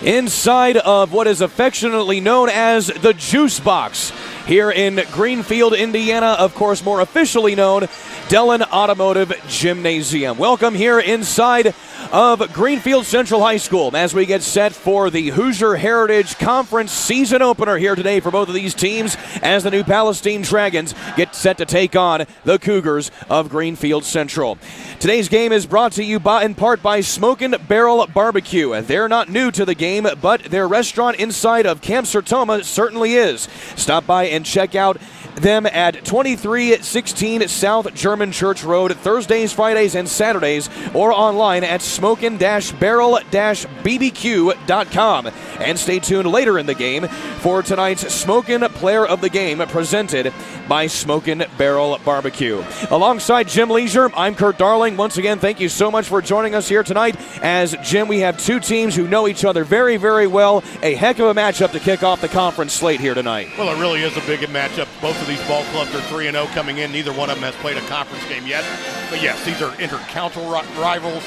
inside of what is affectionately known as the Juice Box here in Greenfield, Indiana, of course more officially known Dillon Automotive Gymnasium. Welcome here inside of Greenfield Central High School as we get set for the Hoosier Heritage Conference season opener here today for both of these teams as the New Palestine Dragons get set to take on the Cougars of Greenfield Central. Today's game is brought to you in part by Smokin' Barrel Barbecue. They're not new to the game, but their restaurant inside of Camp Sertoma certainly is. Stop by and check out them at 2316 South German Church Road, Thursdays, Fridays, and Saturdays, or online at smokin'-barrel-bbq.com. And stay tuned later in the game for tonight's Smokin' Player of the Game presented by Smokin' Barrel Barbecue. Alongside Jim Leisure, I'm Kurt Darling. Once again, thank you so much for joining us here tonight. As Jim, we have two teams who know each other very, very well. A heck of a matchup to kick off the conference slate here tonight. Well, it really is a big matchup. Both of these ball clubs are 3-0 coming in. Neither one of them has played a conference game yet. But yes, these are intercounty rivals.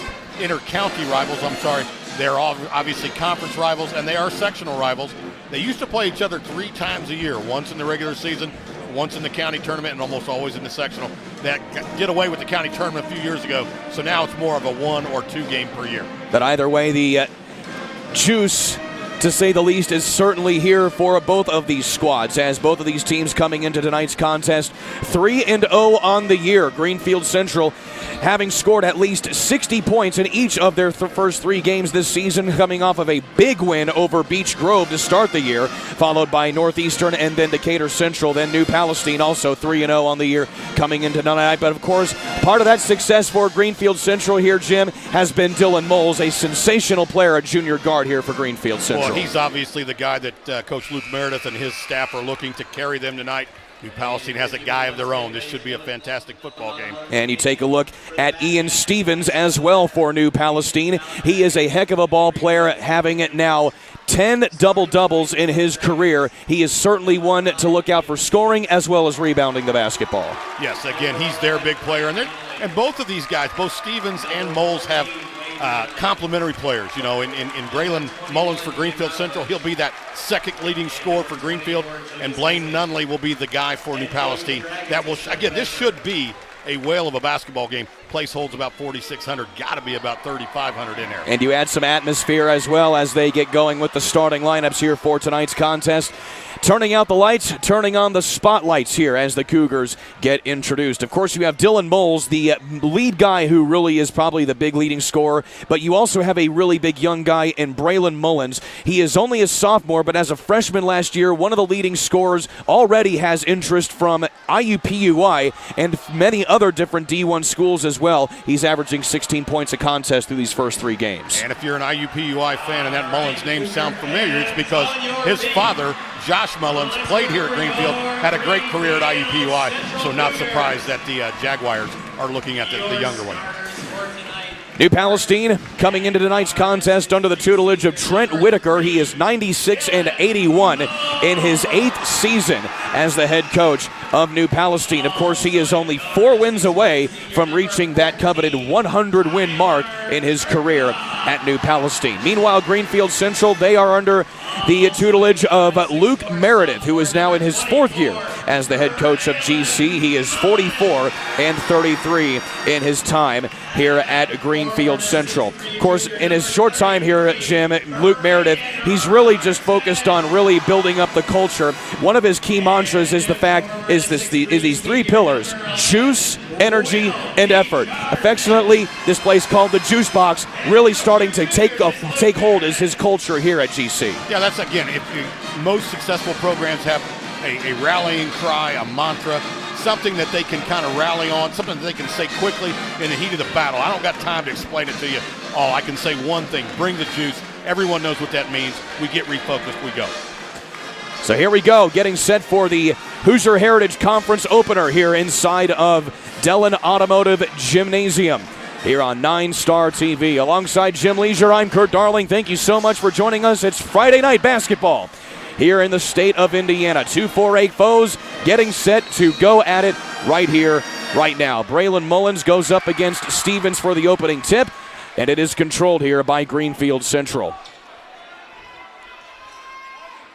They're all obviously conference rivals, and they are sectional rivals. They used to play each other 3 times a year, once in the regular season, once in the county tournament, and almost always in the sectional. That did away with the county tournament a few years ago, so now it's more of a 1 or 2 game per year. But either way, the juice, to say the least, is certainly here for both of these squads, as both of these teams coming into tonight's contest 3-0 on the year. Greenfield Central having scored at least 60 points in each of their first 3 games this season, coming off of a big win over Beech Grove to start the year, followed by Northeastern and then Decatur Central, then New Palestine also 3-0 on the year coming into tonight. But of course, part of that success for Greenfield Central here, Jim, has been Dylan Moles, a sensational player, a junior guard here for Greenfield Central. Well, he's obviously the guy that Coach Luke Meredith and his staff are looking to carry them tonight. New Palestine has a guy of their own. This should be a fantastic football game. And you take a look at Ian Stevens as well for New Palestine. He is a heck of a ball player, having it now 10 double-doubles in his career. He is certainly one to look out for scoring as well as rebounding the basketball. Yes, again, he's their big player. And both of these guys, both Stevens and Moles, have complementary players. You know, in Braylon Mullins for Greenfield Central, he'll be that second leading scorer for Greenfield, and Blaine Nunley will be the guy for New Palestine. That will, again, this should be a whale of a basketball game. Place holds about 4,600, got to be about 3,500 in there. And you add some atmosphere as well as they get going with the starting lineups here for tonight's contest. Turning out the lights, turning on the spotlights here as the Cougars get introduced. Of course, you have Dylan Moles, the lead guy who really is probably the big leading scorer, but you also have a really big young guy in Braylon Mullins. He is only a sophomore, but as a freshman last year, one of the leading scorers, already has interest from IUPUI and many other different D1 schools as well. He's averaging 16 points a contest through these first 3 games. And if you're an IUPUI fan and that Mullins name sounds familiar, it's because his father, Josh Mullins, played here at Greenfield, had a great career at IUPUI, so not surprised that the Jaguars are looking at the younger one. New Palestine coming into tonight's contest under the tutelage of Trent Whitaker. He is 96-81 in his 8th season as the head coach of New Palestine. Of course, he is only 4 wins away from reaching that coveted 100-win mark in his career at New Palestine. Meanwhile, Greenfield Central, they are under the tutelage of Luke Meredith, who is now in his 4th year as the head coach of GC. He is 44-33 in his time here at Greenfield Central. Of course, in his short time here at Jim, Luke Meredith, he's really just focused on really building up the culture. One of his key mantras is these 3 pillars: juice, energy, and effort. Affectionately, this place called the Juice Box, really starting to take hold as his culture here at GC. Yeah, that's, again, most successful programs have a rallying cry, a mantra, something that they can kind of rally on, something that they can say quickly in the heat of the battle. I don't got time to explain it to you. I can say one thing: bring the juice. Everyone knows what that means. We get refocused, we go. So here we go, getting set for the Hoosier Heritage Conference opener here inside of Dillon Automotive Gymnasium here on 9 Star TV. Alongside Jim Leisure, I'm Kurt Darling. Thank you so much for joining us. It's Friday night basketball here in the state of Indiana. 2 4-8 foes getting set to go at it right here, right now. Braylon Mullins goes up against Stevens for the opening tip, and it is controlled here by Greenfield Central.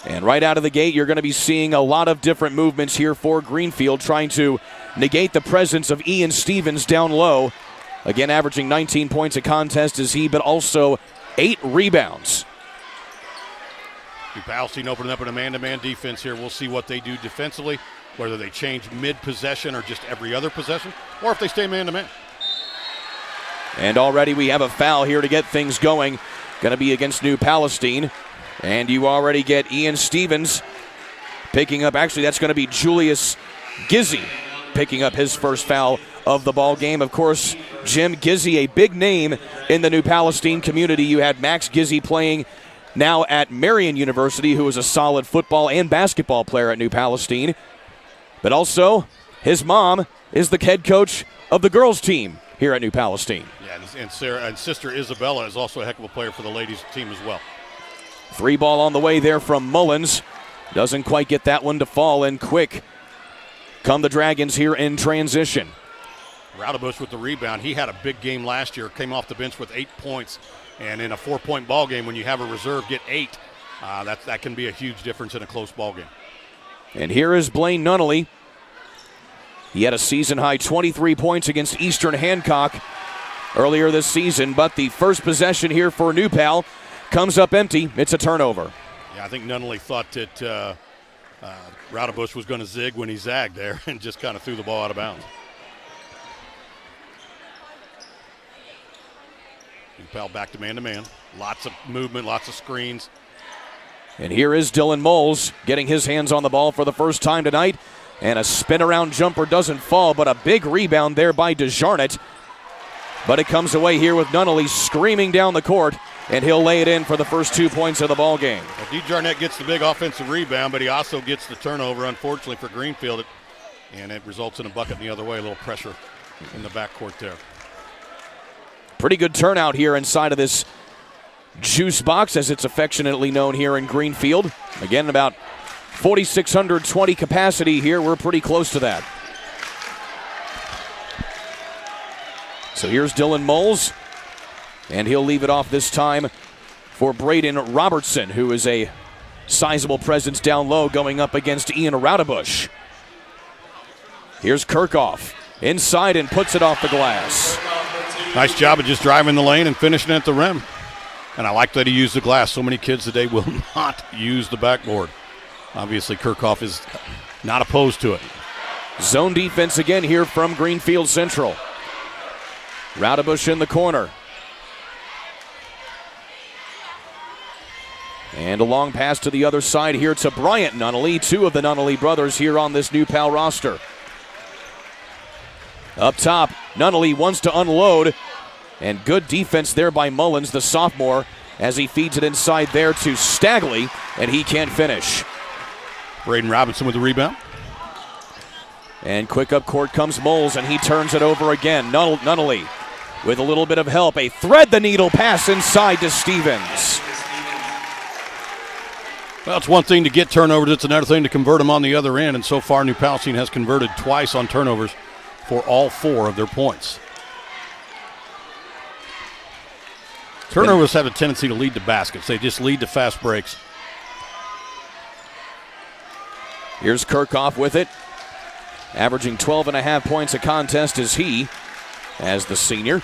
And right out of the gate, you're going to be seeing a lot of different movements here for Greenfield, trying to negate the presence of Ian Stevens down low. Again, averaging 19 points a contest is he, but also 8 rebounds. Palestine opening up in a man-to-man defense here. We'll see what they do defensively, whether they change mid-possession or just every other possession, or if they stay man-to-man. And already we have a foul here to get things going. Going to be against New Palestine. And you already get Ian Stevens picking up. Actually, that's going to be Julius Gizzy picking up his first foul of the ball game. Of course, Jim Gizzy, a big name in the New Palestine community. You had Max Gizzy playing now at Marian University, who is a solid football and basketball player at New Palestine. But also, his mom is the head coach of the girls' team here at New Palestine. Yeah, and Sarah and sister Isabella is also a heck of a player for the ladies' team as well. 3 ball on the way there from Mullins. Doesn't quite get that one to fall in quick. Come the Dragons here in transition. Raudebusch with the rebound. He had a big game last year, came off the bench with 8 points. And in a 4-point ball game, when you have a reserve get 8, that can be a huge difference in a close ball game. And here is Blaine Nunnally. He had a season-high 23 points against Eastern Hancock earlier this season, but the first possession here for New Pal comes up empty. It's a turnover. Yeah, I think Nunnally thought that Raudebusch was going to zig when he zagged there and just kind of threw the ball out of bounds. New Pal back to man-to-man. Lots of movement, lots of screens. And here is Dylan Moles getting his hands on the ball for the first time tonight. And a spin-around jumper doesn't fall, but a big rebound there by DeJarnett. But it comes away here with Nunnally screaming down the court, and he'll lay it in for the first 2 points of the ball game. Well, DeJarnett gets the big offensive rebound, but he also gets the turnover, unfortunately, for Greenfield. And it results in a bucket the other way, a little pressure in the backcourt there. Pretty good turnout here inside of this juice box, as it's affectionately known here in Greenfield. Again, about 4,620 capacity here. We're pretty close to that. So here's Dylan Moles, and he'll leave it off this time for Braden Robertson, who is a sizable presence down low going up against Ian Raudebusch. Here's Kirchhoff inside and puts it off the glass. Nice job of just driving the lane and finishing at the rim. And I like that he used the glass. So many kids today will not use the backboard. Obviously, Kirchhoff is not opposed to it. Zone defense again here from Greenfield Central. Raudebusch in the corner. And a long pass to the other side here to Bryant Nunnally, 2 of the Nunnally brothers here on this New Pal roster. Up top, Nunnally wants to unload, and good defense there by Mullins, the sophomore, as he feeds it inside there to Stagley, and he can't finish. Braden Robinson with the rebound. And quick up court comes Moles, and he turns it over again. Nunnally with a little bit of help. A thread-the-needle pass inside to Stevens. Well, it's one thing to get turnovers. It's another thing to convert them on the other end. And so far, New Palestine has converted twice on turnovers for all 4 of their points. Turnovers have a tendency to lead to baskets. They just lead to fast breaks. Here's Kirchhoff with it. Averaging 12.5 points a contest is he, as the senior.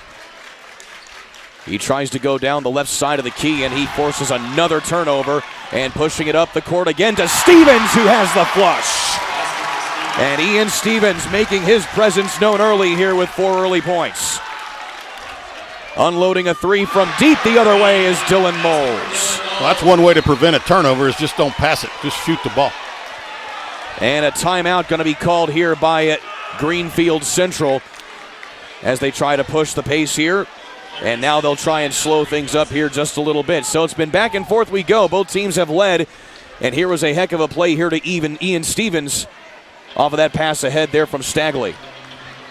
He tries to go down the left side of the key, and he forces another turnover, and pushing it up the court again to Stevens, who has the flush. And Ian Stevens making his presence known early here with 4 early points. Unloading a 3 from deep the other way is Dylan Moles. Well, that's one way to prevent a turnover, is just don't pass it. Just shoot the ball. And a timeout going to be called here by Greenfield Central as they try to push the pace here. And now they'll try and slow things up here just a little bit. So it's been back and forth we go. Both teams have led. And here was a heck of a play here to even Ian Stevens off of that pass ahead there from Stagley.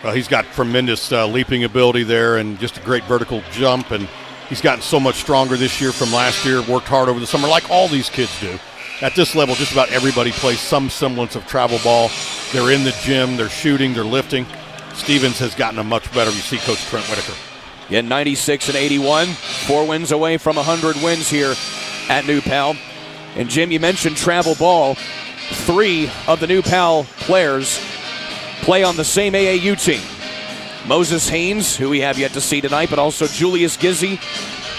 Well, he's got tremendous leaping ability there and just a great vertical jump. And he's gotten so much stronger this year from last year. Worked hard over the summer like all these kids do. At this level, just about everybody plays some semblance of travel ball. They're in the gym. They're shooting. They're lifting. Stevens has gotten a much better. You see Coach Trent Whitaker. In 96 and 81, 4 wins away from 100 wins here at New Pal. And Jim, you mentioned travel ball. 3 of the New Pal players play on the same AAU team. Moses Haynes, who we have yet to see tonight, but also Julius Gizzi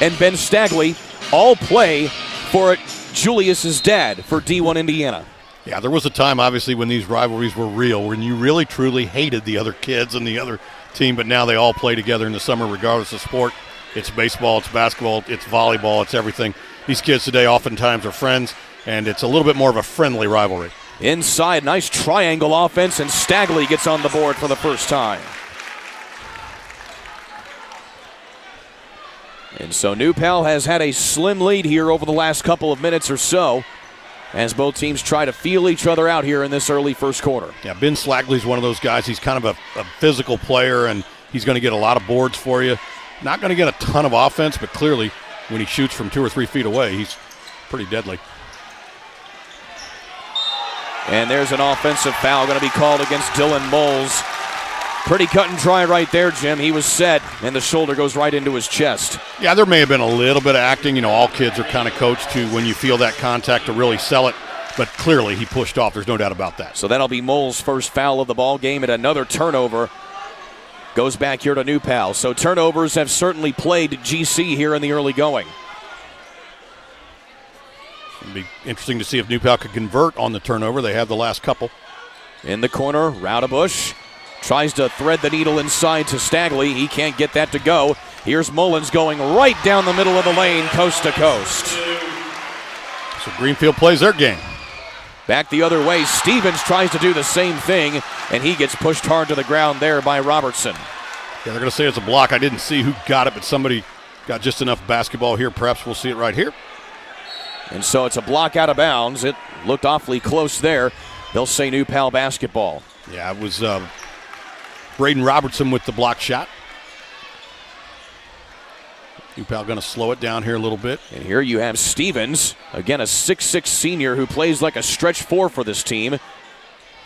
and Ben Stagley all play for Julius's dad for D1 Indiana. Yeah, there was a time, obviously, when these rivalries were real, when you really, truly hated the other kids and the other team, but now they all play together in the summer regardless of sport. It's baseball, it's basketball, it's volleyball, it's everything. These kids today oftentimes are friends, and it's a little bit more of a friendly rivalry. Inside, nice triangle offense, and Stagley gets on the board for the first time. And so New Pal has had a slim lead here over the last couple of minutes or so as both teams try to feel each other out here in this early first quarter. Yeah, Ben Slagley's one of those guys. He's kind of a physical player, and he's going to get a lot of boards for you. Not going to get a ton of offense, but clearly when he shoots from 2 or 3 feet away, he's pretty deadly. And there's an offensive foul going to be called against Dylan Moles. Pretty cut and dry right there, Jim. He was set, and the shoulder goes right into his chest. Yeah, there may have been a little bit of acting. You know, all kids are kind of coached to, when you feel that contact, to really sell it. But clearly he pushed off. There's no doubt about that. So that'll be Moles' first foul of the ball game, and another turnover goes back here to New Pal. So turnovers have certainly played GC here in the early going. It'll be interesting to see if New Pal could convert on the turnover. They have the last couple. In the corner, Raudabush tries to thread the needle inside to Stagley. He can't get that to go. Here's Mullins going right down the middle of the lane, coast to coast. So Greenfield plays their game. Back the other way, Stevens tries to do the same thing, and he gets pushed hard to the ground there by Robertson. Yeah, they're going to say it's a block. I didn't see who got it, but somebody got just enough basketball here. Perhaps we'll see it right here. And so it's a block out of bounds. It looked awfully close there. They'll say New Pal basketball. Yeah, it was Braden Robertson with the block shot. New Pal going to slow it down here a little bit. And here you have Stevens, again a 6'6 senior who plays like a stretch 4 for this team.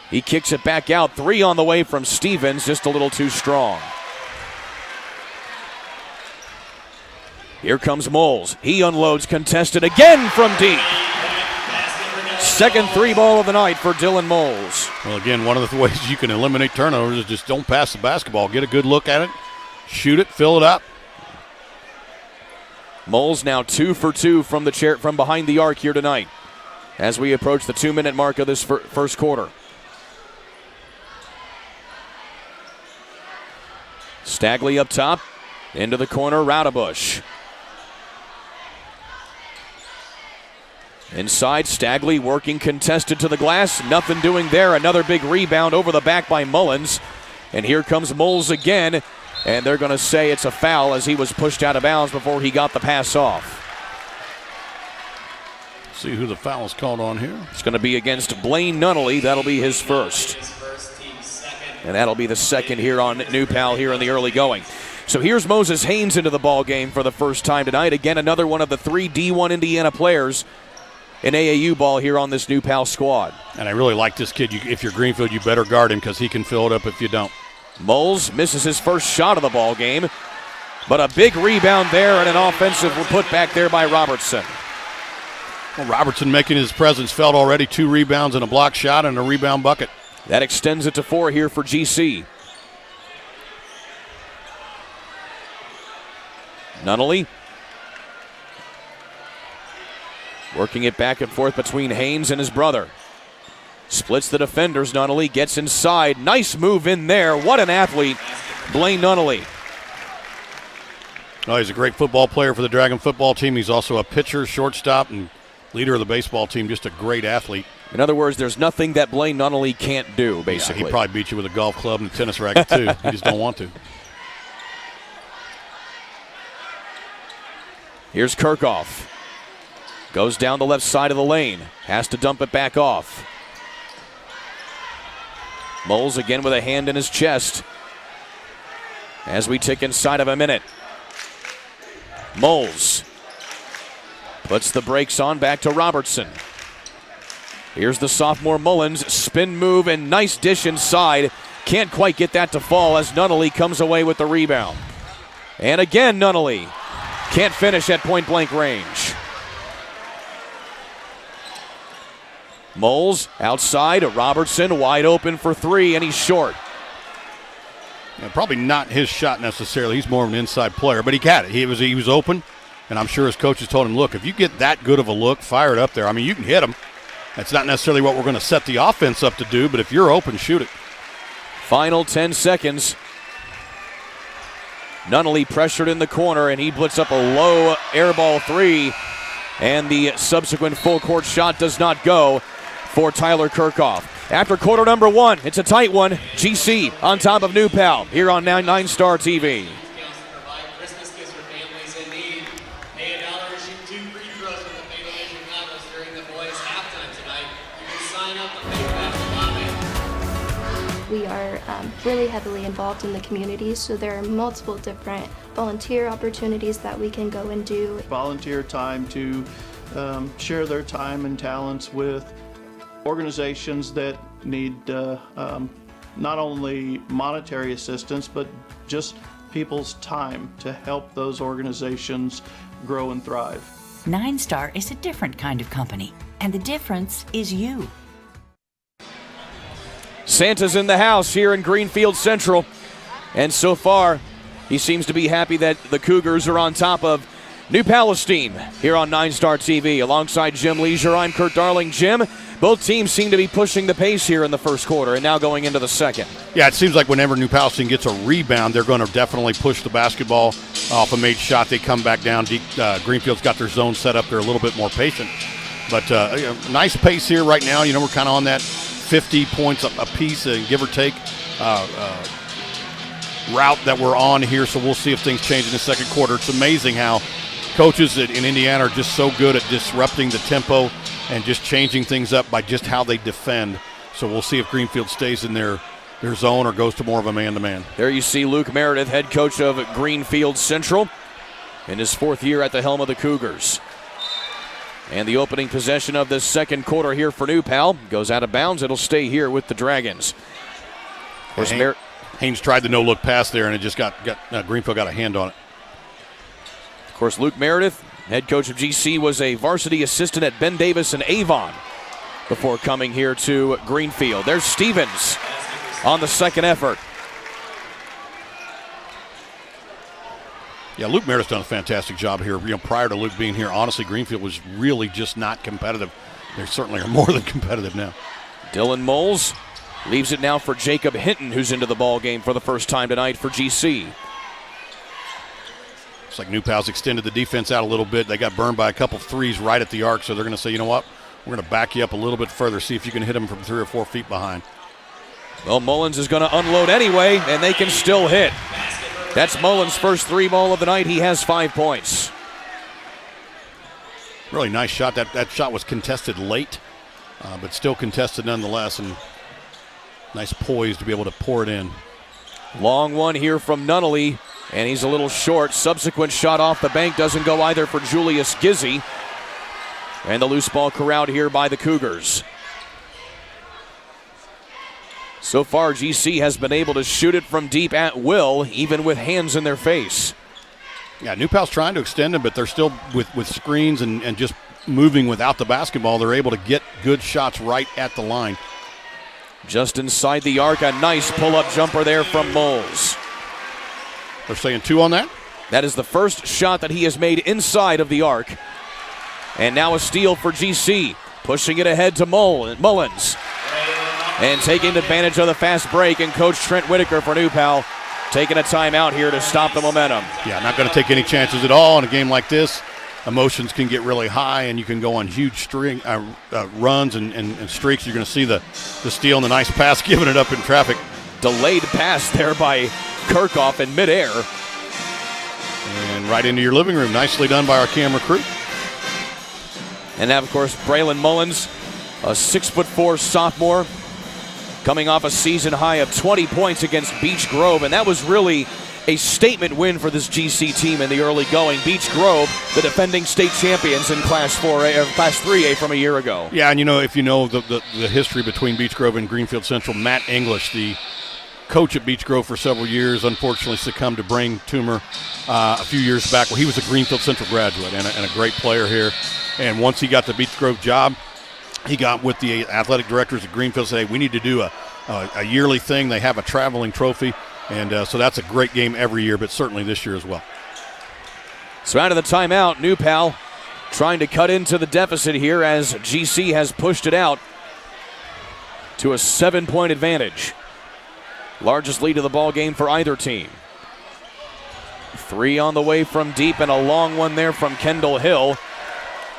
He kicks it back out. 3 on the way from Stevens, just a little too strong. Here comes Moles. He unloads contested again from deep. Second 3 ball of the night for Dylan Moles. Well, again, one of the ways you can eliminate turnovers is just don't pass the basketball. Get a good look at it, shoot it, fill it up. Moles now 2 for 2 from the chair from behind the arc here tonight as we approach the 2-minute mark of this first quarter. Stagley up top, into the corner, Raudabush. Inside, Stagley working contested to the glass. Nothing doing there. Another big rebound over the back by Mullins. And here comes Moles again. And they're going to say it's a foul as he was pushed out of bounds before he got the pass off. See who the foul is called on here. It's going to be against Blaine Nunnally. That'll be his first. And that'll be the second here on New Pal here in the early going. So here's Moses Haynes into the ball game for the first time tonight. Again, another one of the 3 D1 Indiana players in AAU ball here on this New Pal squad. And I really like this kid. If you're Greenfield, you better guard him because he can fill it up if you don't. Moles misses his first shot of the ball game, but a big rebound there and an offensive put back there by Robertson. Well, Robertson making his presence felt already. 2 rebounds and a block shot and a rebound bucket. That extends it to 4 here for GC. Nunnally working it back and forth between Haynes and his brother. Splits the defenders. Nunnally gets inside. Nice move in there. What an athlete, Blaine Nunnally. Oh, he's a great football player for the Dragon football team. He's also a pitcher, shortstop, and leader of the baseball team. Just a great athlete. In other words, there's nothing that Blaine Nunnally can't do, basically. Yeah, he'd probably beat you with a golf club and a tennis racket, too. He just don't want to. Here's Kirchhoff. Goes down the left side of the lane. Has to dump it back off. Moles again with a hand in his chest as we tick inside of a minute. Moles puts the brakes on, back to Robertson. Here's the sophomore Mullins, spin move and nice dish inside. Can't quite get that to fall as Nunnally comes away with the rebound. And again Nunnally can't finish at point blank range. Moles outside, Robertson wide open for three, and he's short. Yeah, probably not his shot necessarily. He's more of an inside player, but he got it. He was open, and I'm sure his coaches told him, look, if you get that good of a look, fire it up there. I mean, you can hit him. That's not necessarily what we're going to set the offense up to do, but if you're open, shoot it. Final 10 seconds. Nunnally pressured in the corner, and he blitz up a low air ball three, and the subsequent full court shot does not go for Tyler Kirchhoff. After quarter number one, it's a tight one. GC on top of New Pal here on 9 Star TV. We are really heavily involved in the community, so there are multiple different volunteer opportunities that we can go and do. Volunteer time to share their time and talents with organizations that need not only monetary assistance, but just people's time to help those organizations grow and thrive. 9 Star is a different kind of company, and the difference is you. Santa's in the house here in Greenfield Central, and so far he seems to be happy that the Cougars are on top of New Palestine here on 9 Star TV. Alongside Jim Leisure, I'm Kurt Darling. Jim, both teams seem to be pushing the pace here in the first quarter and now going into the second. Yeah, it seems like whenever New Palestine gets a rebound, they're going to definitely push the basketball off a made shot. They come back down. Greenfield's got their zone set up. They're a little bit more patient. But nice pace here right now. We're kind of on that 50 points a piece, give or take, route that we're on here. So we'll see if things change in the second quarter. It's amazing how coaches in Indiana are just so good at disrupting the tempo and just changing things up by just how they defend. So we'll see if Greenfield stays in their zone or goes to more of a man-to-man. There you see Luke Meredith, head coach of Greenfield Central, in his fourth year at the helm of the Cougars. And the opening possession of this second quarter here for New Pal goes out of bounds. It'll stay here with the Dragons. Of course, Haynes tried the no-look pass there, and it just got Greenfield got a hand on it. Of course, Luke Meredith, head coach of GC, was a varsity assistant at Ben Davis and Avon before coming here to Greenfield. There's Stevens on the second effort. Yeah, Luke Meredith's done a fantastic job here. Prior to Luke being here, honestly, Greenfield was really just not competitive. They certainly are more than competitive now. Dylan Moles leaves it now for Jacob Hinton, who's into the ball game for the first time tonight for GC. Looks like New Pal's extended the defense out a little bit. They got burned by a couple threes right at the arc, so they're going to say, you know what, we're going to back you up a little bit further, see if you can hit them from 3 or 4 feet behind. Well, Mullins is going to unload anyway, and they can still hit. That's Mullins' first 3-ball of the night. He has 5 points. Really nice shot. That shot was contested late, but still contested nonetheless, and nice poise to be able to pour it in. Long one here from Nunnally, and he's a little short. Subsequent shot off the bank doesn't go either for Julius Gizzi. And the loose ball corralled here by the Cougars. So far, GC has been able to shoot it from deep at will, even with hands in their face. Yeah, New Pal's trying to extend them, but they're still with screens and just moving without the basketball. They're able to get good shots right at the line. Just inside the arc, a nice pull-up jumper there from Moles. They're saying 2 on that? That is the first shot that he has made inside of the arc. And now a steal for GC, pushing it ahead to Mullins. And taking advantage of the fast break, and Coach Trent Whitaker for New Pal taking a timeout here to stop the momentum. Yeah, not going to take any chances at all in a game like this. Emotions can get really high, and you can go on huge runs and streaks. You're going to see the steal and the nice pass, giving it up in traffic. Delayed pass there by Kirchhoff in midair. And right into your living room. Nicely done by our camera crew. And now, of course, Braylon Mullins, a 6'4" sophomore, coming off a season high of 20 points against Beech Grove, and that was really a statement win for this GC team in the early going. Beech Grove, the defending state champions in Class 4A or Class 3A from a year ago. Yeah, and if you know the history between Beech Grove and Greenfield Central, Matt English, the coach at Beech Grove for several years, unfortunately succumbed to brain tumor a few years back. Well, he was a Greenfield Central graduate and a great player here. And once he got the Beech Grove job, he got with the athletic directors at Greenfield, said, hey, we need to do a yearly thing. They have a traveling trophy, and so that's a great game every year, but certainly this year as well. So out of the timeout, New Pal trying to cut into the deficit here as GC has pushed it out to a 7-point advantage. Largest lead of the ball game for either team. 3 on the way from deep and a long one there from Kendall Hill.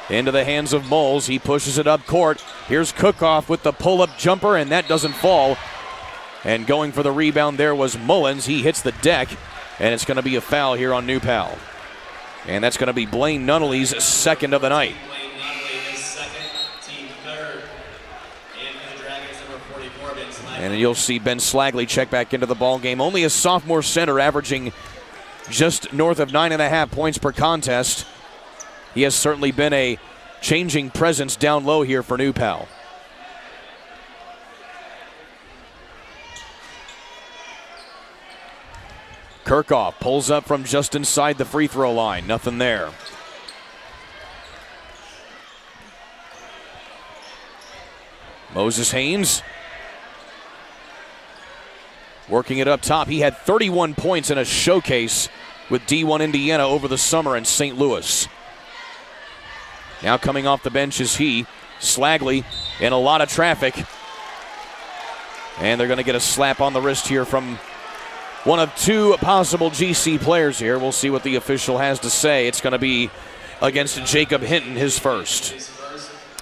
Into the hands of Moles. He pushes it up court. Here's Cookoff with the pull-up jumper, and that doesn't fall. And going for the rebound there was Mullins. He hits the deck, and it's going to be a foul here on New Pal. And that's going to be Blaine Nunnally's second of the night. And you'll see Ben Slagley check back into the ball game. Only a sophomore center, averaging just north of 9.5 points per contest. He has certainly been a changing presence down low here for New Pal. Kirchhoff pulls up from just inside the free throw line. Nothing there. Moses Haynes working it up top. He had 31 points in a showcase with D1 Indiana over the summer in St. Louis. Now coming off the bench is he, Slagley, in a lot of traffic. And they're going to get a slap on the wrist here from one of 2 possible GC players here. We'll see what the official has to say. It's going to be against Jacob Hinton, his first.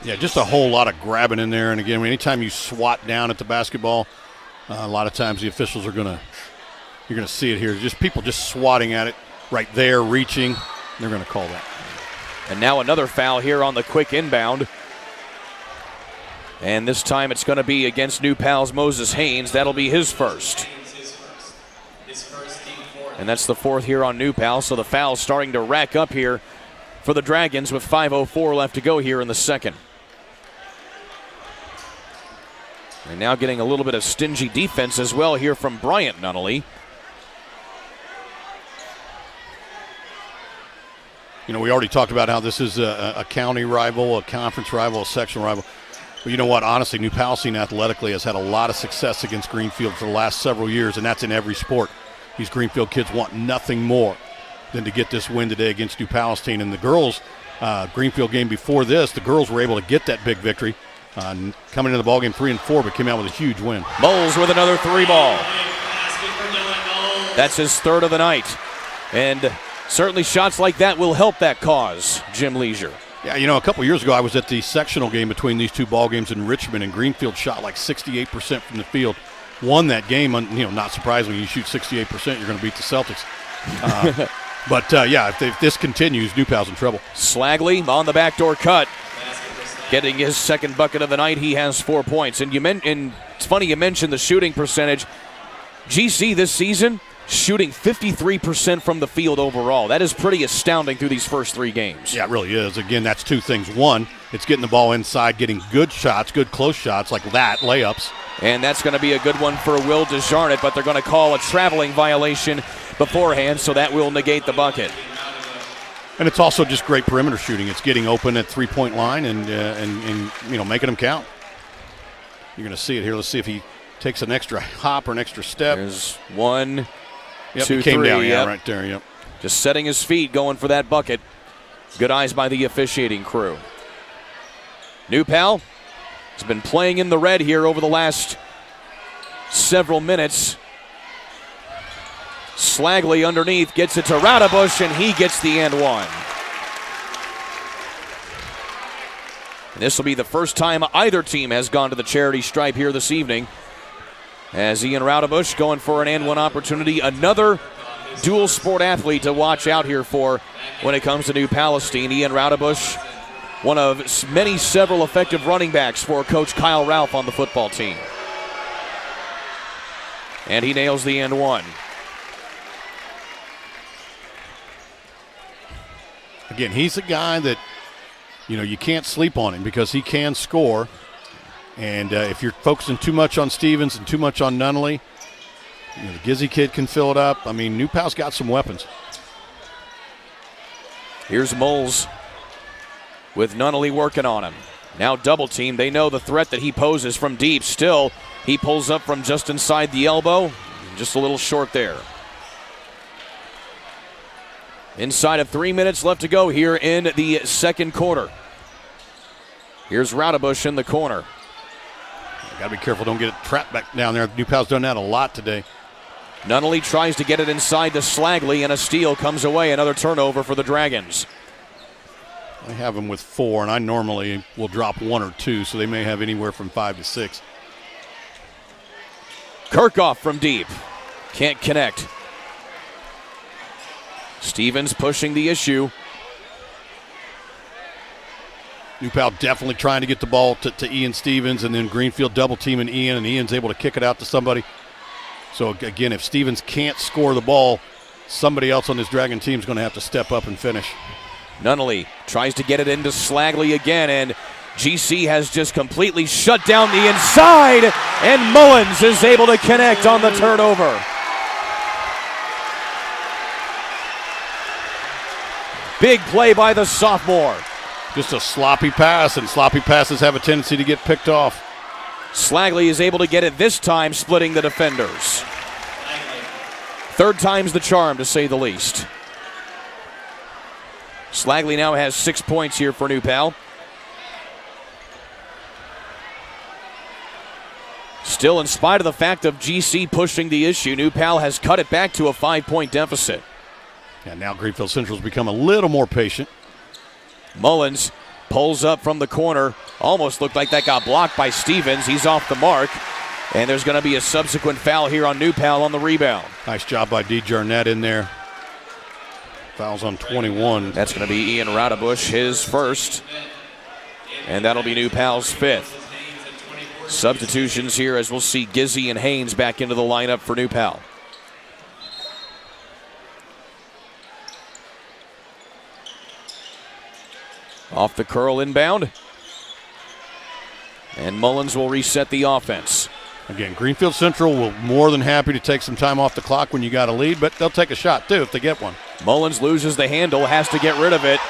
Yeah, just a whole lot of grabbing in there. And again, anytime you swat down at the basketball, a lot of times the officials are you're going to see it here. Just people just swatting at it right there, reaching. They're going to call that. And now another foul here on the quick inbound. And this time it's going to be against New Pal's Moses Haynes. That'll be his first. And that's the 4th here on New Pal. So the foul's starting to rack up here for the Dragons with 5:04 left to go here in the second. And now getting a little bit of stingy defense as well here from Bryant Nunnally. You know, we already talked about how this is a county rival, a conference rival, a sectional rival. But you know what? Honestly, New Palestine athletically has had a lot of success against Greenfield for the last several years, and that's in every sport. These Greenfield kids want nothing more than to get this win today against New Palestine. And the girls, Greenfield game before this, the girls were able to get that big victory. Coming into the ballgame 3-4, but came out with a huge win. Moles with another 3 ball. That's his 3rd of the night. And certainly shots like that will help that cause, Jim Leisure. Yeah, you know, a couple years ago I was at the sectional game between these 2 ball games in Richmond, and Greenfield shot like 68% from the field. Won that game. You know, not surprisingly, you shoot 68%, you're going to beat the Celtics. But if this continues, New Pal's in trouble. Slagley on the backdoor cut, getting his 2nd bucket of the night. He has 4 points. And it's funny you mentioned the shooting percentage. GC this season shooting 53% from the field overall. That is pretty astounding through these first 3 games. Yeah, it really is. Again, that's 2 things. One, it's getting the ball inside, getting good shots, good close shots like that, layups. And that's going to be a good one for Will DeJarnett, but they're going to call a traveling violation beforehand, so that will negate the bucket. And it's also just great perimeter shooting. It's getting open at 3-point line and you know, making them count. You're going to see it here. Let's see if he takes an extra hop or an extra step. There's 1, Yep, 2, he came 3. down, yeah, Yep. right there, yep. Just setting his feet, going for that bucket. Good eyes by the officiating crew. New Pal has been playing in the red here over the last several minutes. Slagley underneath gets it to Radabush, and he gets the and one. And this will be the first time either team has gone to the charity stripe here this evening. As Ian Radabush going for an and one opportunity. Another dual sport athlete to watch out here for when it comes to New Palestine. Ian Radabush, one of several effective running backs for Coach Kyle Ralph on the football team. And he nails the and one. Again, he's a guy that, you know, you can't sleep on him because he can score. And if you're focusing too much on Stevens and too much on Nunnally, you know, the Gizzy kid can fill it up. I mean, New Pal's got some weapons. Here's Moles with Nunnally working on him. Now double team. They know the threat that he poses from deep. Still, he pulls up from just inside the elbow. Just a little short there. Inside of 3 minutes left to go here in the second quarter. Here's Raudebush in the corner. Got to be careful, don't get it trapped back down there. New Pal's done that a lot today. Nunnally tries to get it inside to Slagley, and a steal comes away. Another turnover for the Dragons. I have them with 4, and I normally will drop 1 or 2, so they may have anywhere from 5 to 6. Kirkhoff from deep. Can't connect. Stevens pushing the issue. New Pal definitely trying to get the ball to Ian Stevens, and then Greenfield double teaming Ian, and Ian's able to kick it out to somebody. So again, if Stevens can't score the ball, somebody else on this Dragon team is going to have to step up and finish. Nunnally tries to get it into Slagley again, and GC has just completely shut down the inside, and Mullins is able to connect on the turnover. Big play by the sophomore. Just a sloppy pass, and sloppy passes have a tendency to get picked off. Slagley is able to get it this time, splitting the defenders. Third time's the charm, to say the least. Slagley now has 6 points here for New Pal. Still, in spite of the fact of GC pushing the issue, New Pal has cut it back to a 5-point deficit. And now Greenfield Central's become a little more patient. Mullins pulls up from the corner. Almost looked like that got blocked by Stevens. He's off the mark. And there's going to be a subsequent foul here on New Pal on the rebound. Nice job by D. Jarnett in there. Fouls on 21. That's going to be Ian Raudebush, his first. And that'll be New Pal's 5th. Substitutions here as we'll see Gizzy and Haynes back into the lineup for New Pal. Off the curl inbound. And Mullins will reset the offense. Again, Greenfield Central will more than happy to take some time off the clock when you got a lead, but they'll take a shot too if they get one. Mullins loses the handle, has to get rid of it.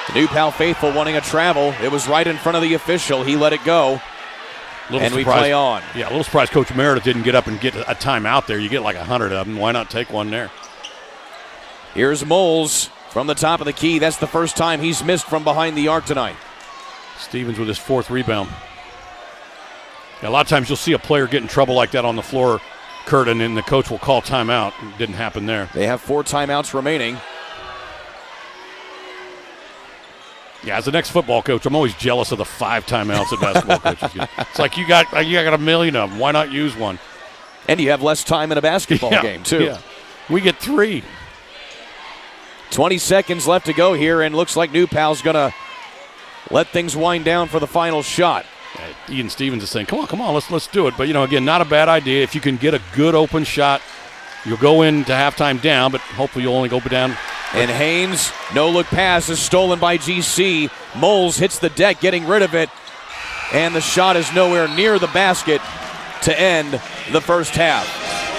The New Pal faithful wanting a travel. It was right in front of the official. He let it go. And we play on. Yeah, a little surprised Coach Meredith didn't get up and get a timeout there. You get like 100 of them. Why not take one there? Here's Moles from the top of the key. That's the first time he's missed from behind the arc tonight. Stevens with his 4th rebound. Yeah, a lot of times you'll see a player get in trouble like that on the floor, Kurt, and then the coach will call timeout. It didn't happen there. They have 4 timeouts remaining. Yeah, as the next football coach, I'm always jealous of the 5 timeouts that basketball coaches get. It's like you got a million of them. Why not use one? And you have less time in a basketball game, too. Yeah. We get 3. 20 seconds left to go here, and looks like New Pal's going to let things wind down for the final shot. Ian Stevens is saying, come on, let's do it. But, again, not a bad idea. If you can get a good open shot, you'll go into halftime down, but hopefully you'll only go down. And Haynes, no-look pass is stolen by GC. Moles hits the deck, getting rid of it. And the shot is nowhere near the basket to end the first half.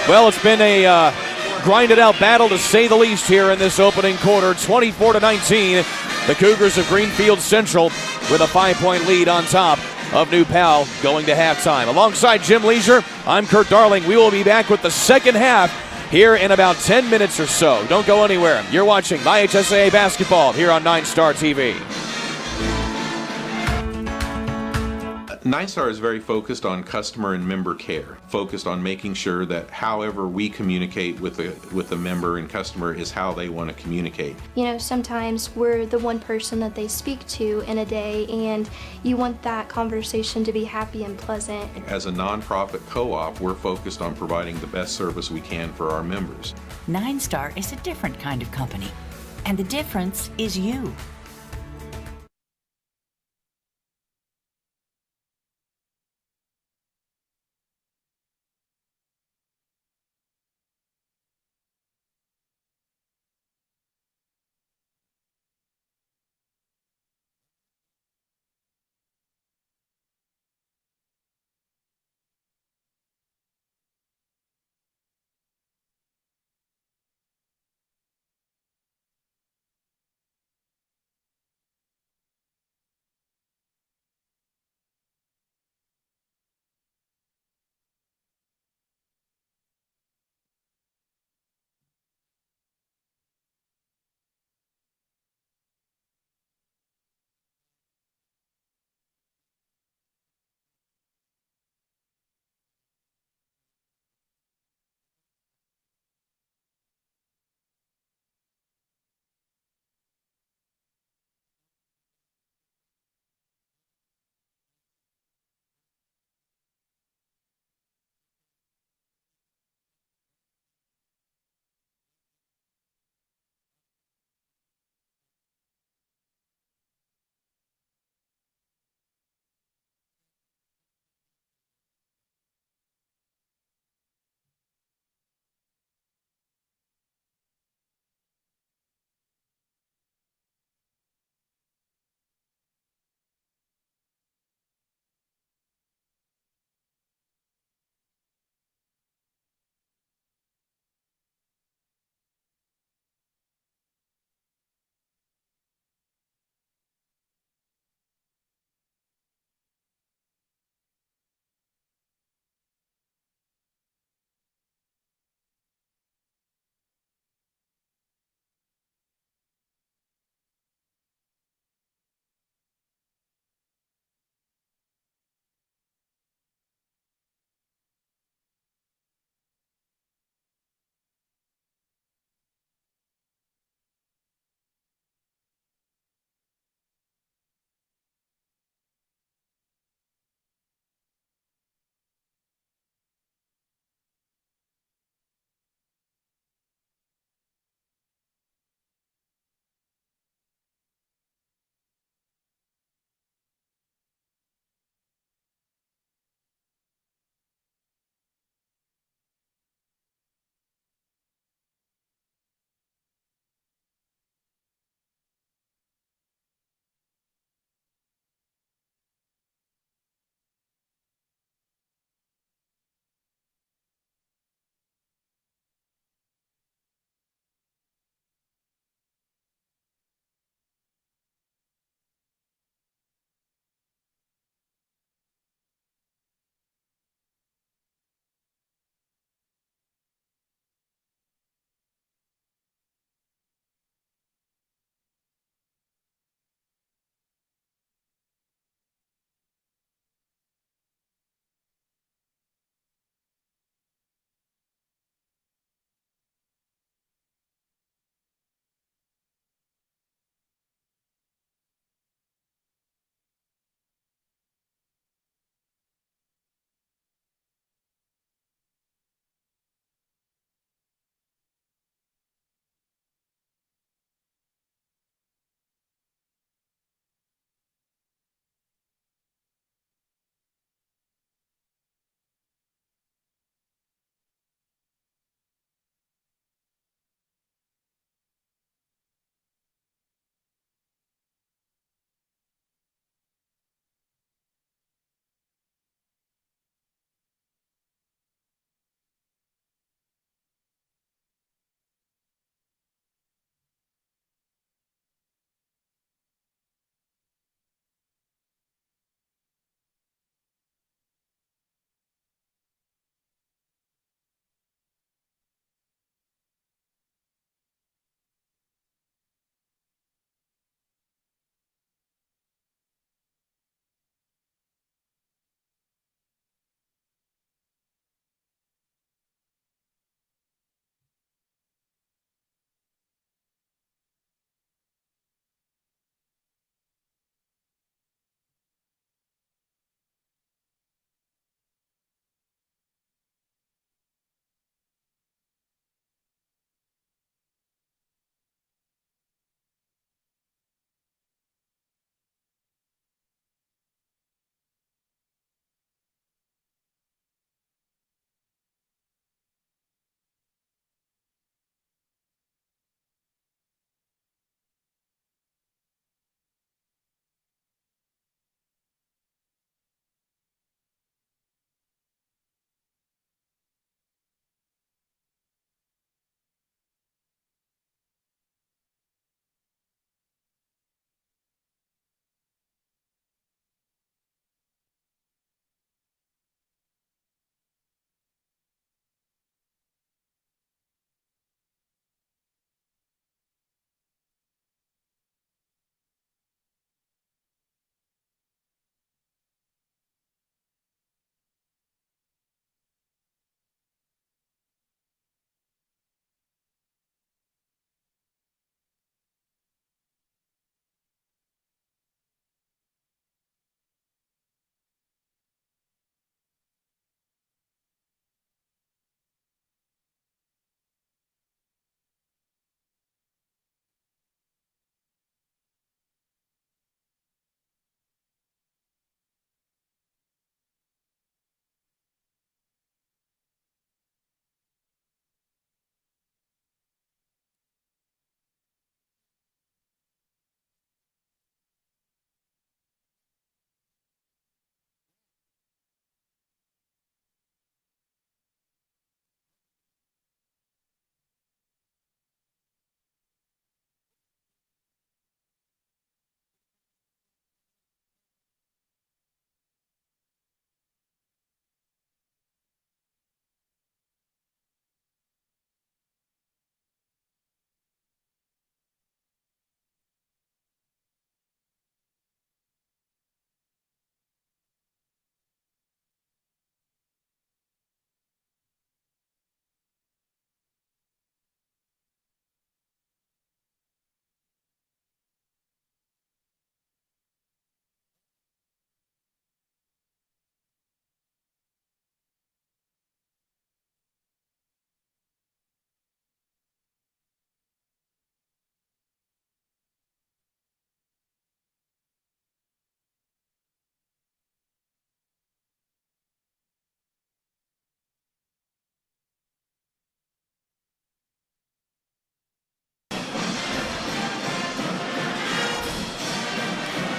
Well, it's been a grinded-out battle, to say the least, here in this opening quarter. 24-19, the Cougars of Greenfield Central with a 5-point lead on top of New Pal going to halftime. Alongside Jim Leisure, I'm Kurt Darling. We will be back with the second half here in about 10 minutes or so. Don't go anywhere. You're watching IHSAA basketball here on 9 Star TV. 9 Star is very focused on customer and member care, focused on making sure that however we communicate with the member and customer is how they want to communicate. Sometimes we're the one person that they speak to in a day, and you want that conversation to be happy and pleasant. As a nonprofit co-op, we're focused on providing the best service we can for our members. 9 Star is a different kind of company, and the difference is you.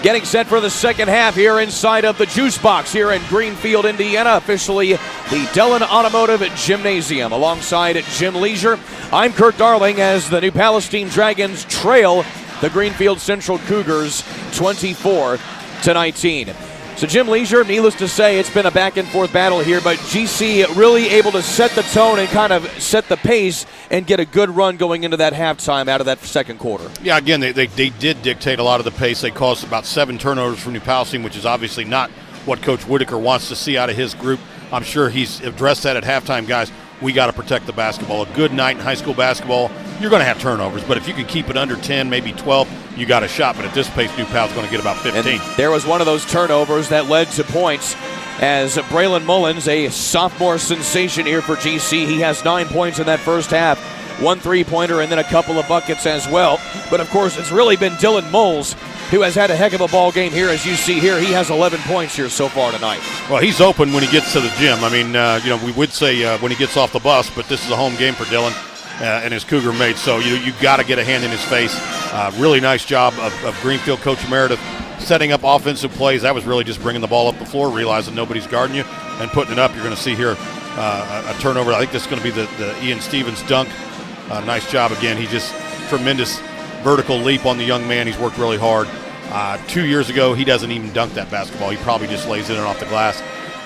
Getting set for the second half here inside of the Juice Box here in Greenfield, Indiana, officially the Dillon Automotive Gymnasium. Alongside Jim Leisure, I'm Kurt Darling as the New Palestine Dragons trail the Greenfield Central Cougars 24-19. So Jim Leisure, needless to say, it's been a back-and-forth battle here, but GC really able to set the tone and kind of set the pace and get a good run going into that halftime out of that second quarter. Yeah, again, they did dictate a lot of the pace. They caused about 7 turnovers for New Palestine, which is obviously not what Coach Whitaker wants to see out of his group. I'm sure he's addressed that at halftime. Guys, we got to protect the basketball. A good night in high school basketball, you're going to have turnovers, but if you can keep it under 10, maybe 12, you got a shot. But at this pace, New Pal's going to get about 15. And there was one of those turnovers that led to points as Braylon Mullins, a sophomore sensation here for GC, he has 9 points in that first half. 1 3-pointer and then a couple of buckets as well. But of course, it's really been Dylan Moles who has had a heck of a ball game here. As you see here, he has 11 points here so far tonight. Well, he's open when he gets to the gym. I mean, we would say when he gets off the bus, but this is a home game for Dylan and his Cougar mates. So you got to get a hand in his face. Really nice job of Greenfield Coach Meredith setting up offensive plays. That was really just bringing the ball up the floor, realizing nobody's guarding you, and putting it up. You're going to see here a turnover. I think this is going to be the Ian Stevens dunk. Nice job again. He just tremendous vertical leap on the young man. He's worked really hard. 2 years ago, he doesn't even dunk that basketball. He probably just lays it in off the glass.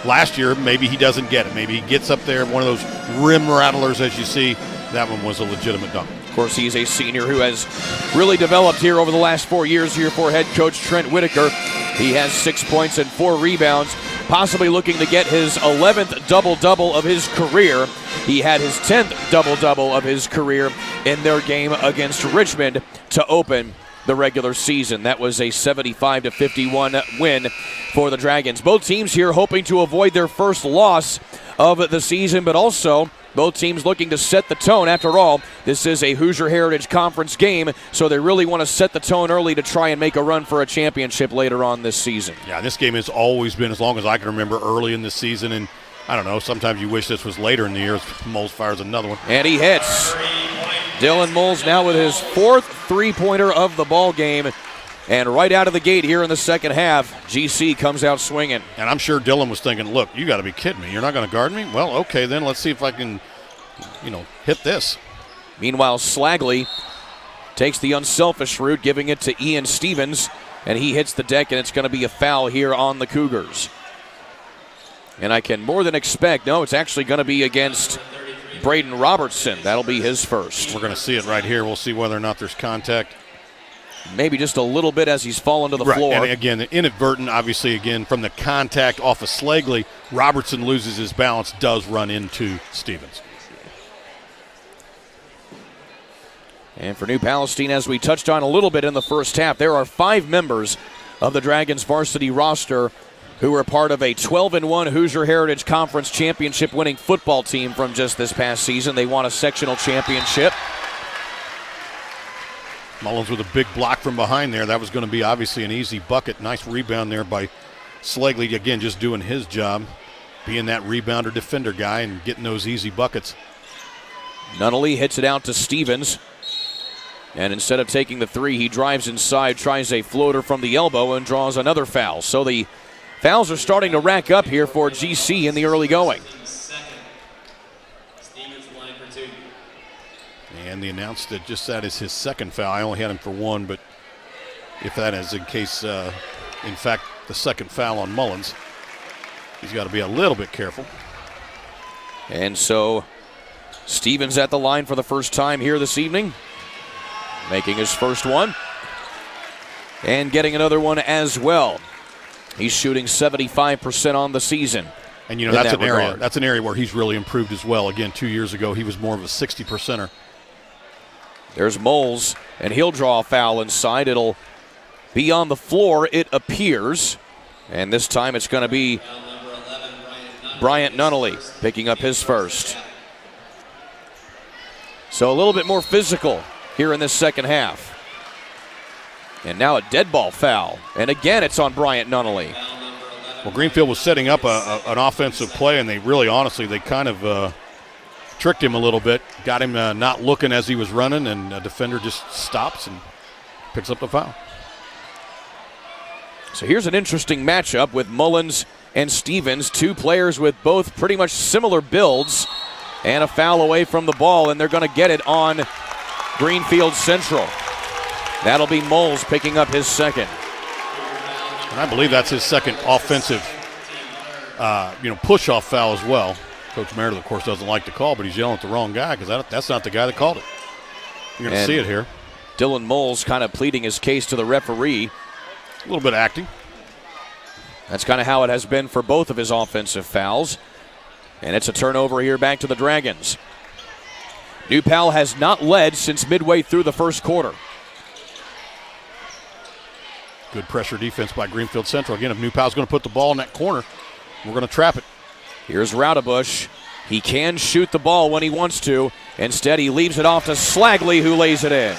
Last year, maybe he doesn't get it. Maybe he gets up there, one of those rim rattlers, as you see. That one was a legitimate dunk. Of course, he's a senior who has really developed here over the last 4 years here for head coach Trent Whitaker. He has 6 points and 4 rebounds, possibly looking to get his 11th double-double of his career. He had his 10th double-double of his career in their game against Richmond to open the regular season. That was a 75-51 win for the Dragons. Both teams here hoping to avoid their first loss of the season, but also both teams looking to set the tone. After all, this is a Hoosier Heritage Conference game, so they really want to set the tone early to try and make a run for a championship later on this season. Yeah, this game has always been, as long as I can remember, early in the season, and I don't know, sometimes you wish this was later in the year. Moles fires another one. And he hits. Dylan Moles now with his 4th three-pointer of the ball game. And right out of the gate here in the second half, GC comes out swinging. And I'm sure Dylan was thinking, look, you got to be kidding me. You're not going to guard me? Well, okay, then let's see if I can, hit this. Meanwhile, Slagley takes the unselfish route, giving it to Ian Stevens, and he hits the deck, and it's going to be a foul here on the Cougars. And I can more than expect, no, it's actually going to be against Braden Robertson. That'll be his first. We're going to see it right here. We'll see whether or not there's contact. Maybe just a little bit as he's fallen to the floor. And again, inadvertent, obviously, again, from the contact off of Slagley, Robertson loses his balance, does run into Stevens. And for New Palestine, as we touched on a little bit in the first half, there are 5 members of the Dragons varsity roster who are part of a 12-1 Hoosier Heritage Conference championship winning football team from just this past season. They won a sectional championship. Mullins with a big block from behind there. That was going to be obviously an easy bucket. Nice rebound there by Slagley. Again, just doing his job, being that rebounder defender guy and getting those easy buckets. Nunnally hits it out to Stevens. And instead of taking the 3, he drives inside, tries a floater from the elbow, and draws another foul. So the fouls are starting to rack up here for GC in the early going. And they announced that just that is his second foul. I only had him for 1, but if that is in case, in fact, the second foul on Mullins, he's got to be a little bit careful. And so Stevens at the line for the first time here this evening, making his first one and getting another one as well. He's shooting 75% on the season. And that's an area where he's really improved as well. Again, 2 years ago he was more of a 60%er. There's Moles, and he'll draw a foul inside. It'll be on the floor, it appears. And this time it's going to be Bryant Nunnally picking up his first. So a little bit more physical here in this second half. And now a dead ball foul. And again, it's on Bryant Nunnally. Well, Greenfield was setting up an offensive play, and they really, honestly, they kind of tricked him a little bit, got him not looking as he was running, and a defender just stops and picks up the foul. So here's an interesting matchup with Mullins and Stevens, two players with both pretty much similar builds, and a foul away from the ball, and they're going to get it on Greenfield Central. That'll be Moles picking up his second. And I believe that's his second offensive, push-off foul as well. Coach Meredith, of course, doesn't like the call, but he's yelling at the wrong guy because that's not the guy that called it. You're going to see it here. Dylan Moles kind of pleading his case to the referee. A little bit of acting. That's kind of how it has been for both of his offensive fouls. And it's a turnover here back to the Dragons. New Pal has not led since midway through the first quarter. Good pressure defense by Greenfield Central. Again, if New Pal's going to put the ball in that corner, we're going to trap it. Here's Raudebusch. He can shoot the ball when he wants to. Instead, he leaves it off to Slagley, who lays it in.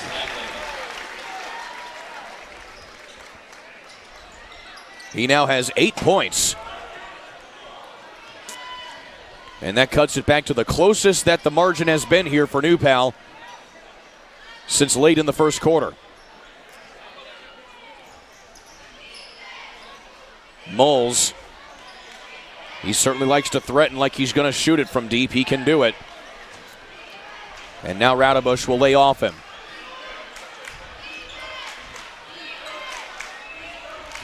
He now has 8 points. And that cuts it back to the closest that the margin has been here for New Pal since late in the first quarter. Moles, he certainly likes to threaten like he's going to shoot it from deep. He can do it. And now Raudebusch will lay off him.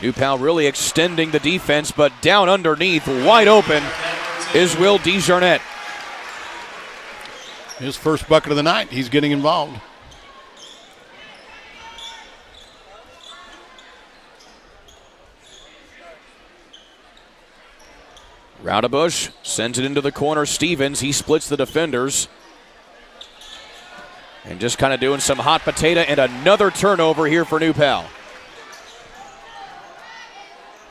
New Pal really extending the defense, but down underneath, wide open, is Will DeJarnette. His first bucket of the night. He's getting involved. Raudebusch sends it into the corner. Stevens, he splits the defenders. And just kind of doing some hot potato, and another turnover here for New Pal.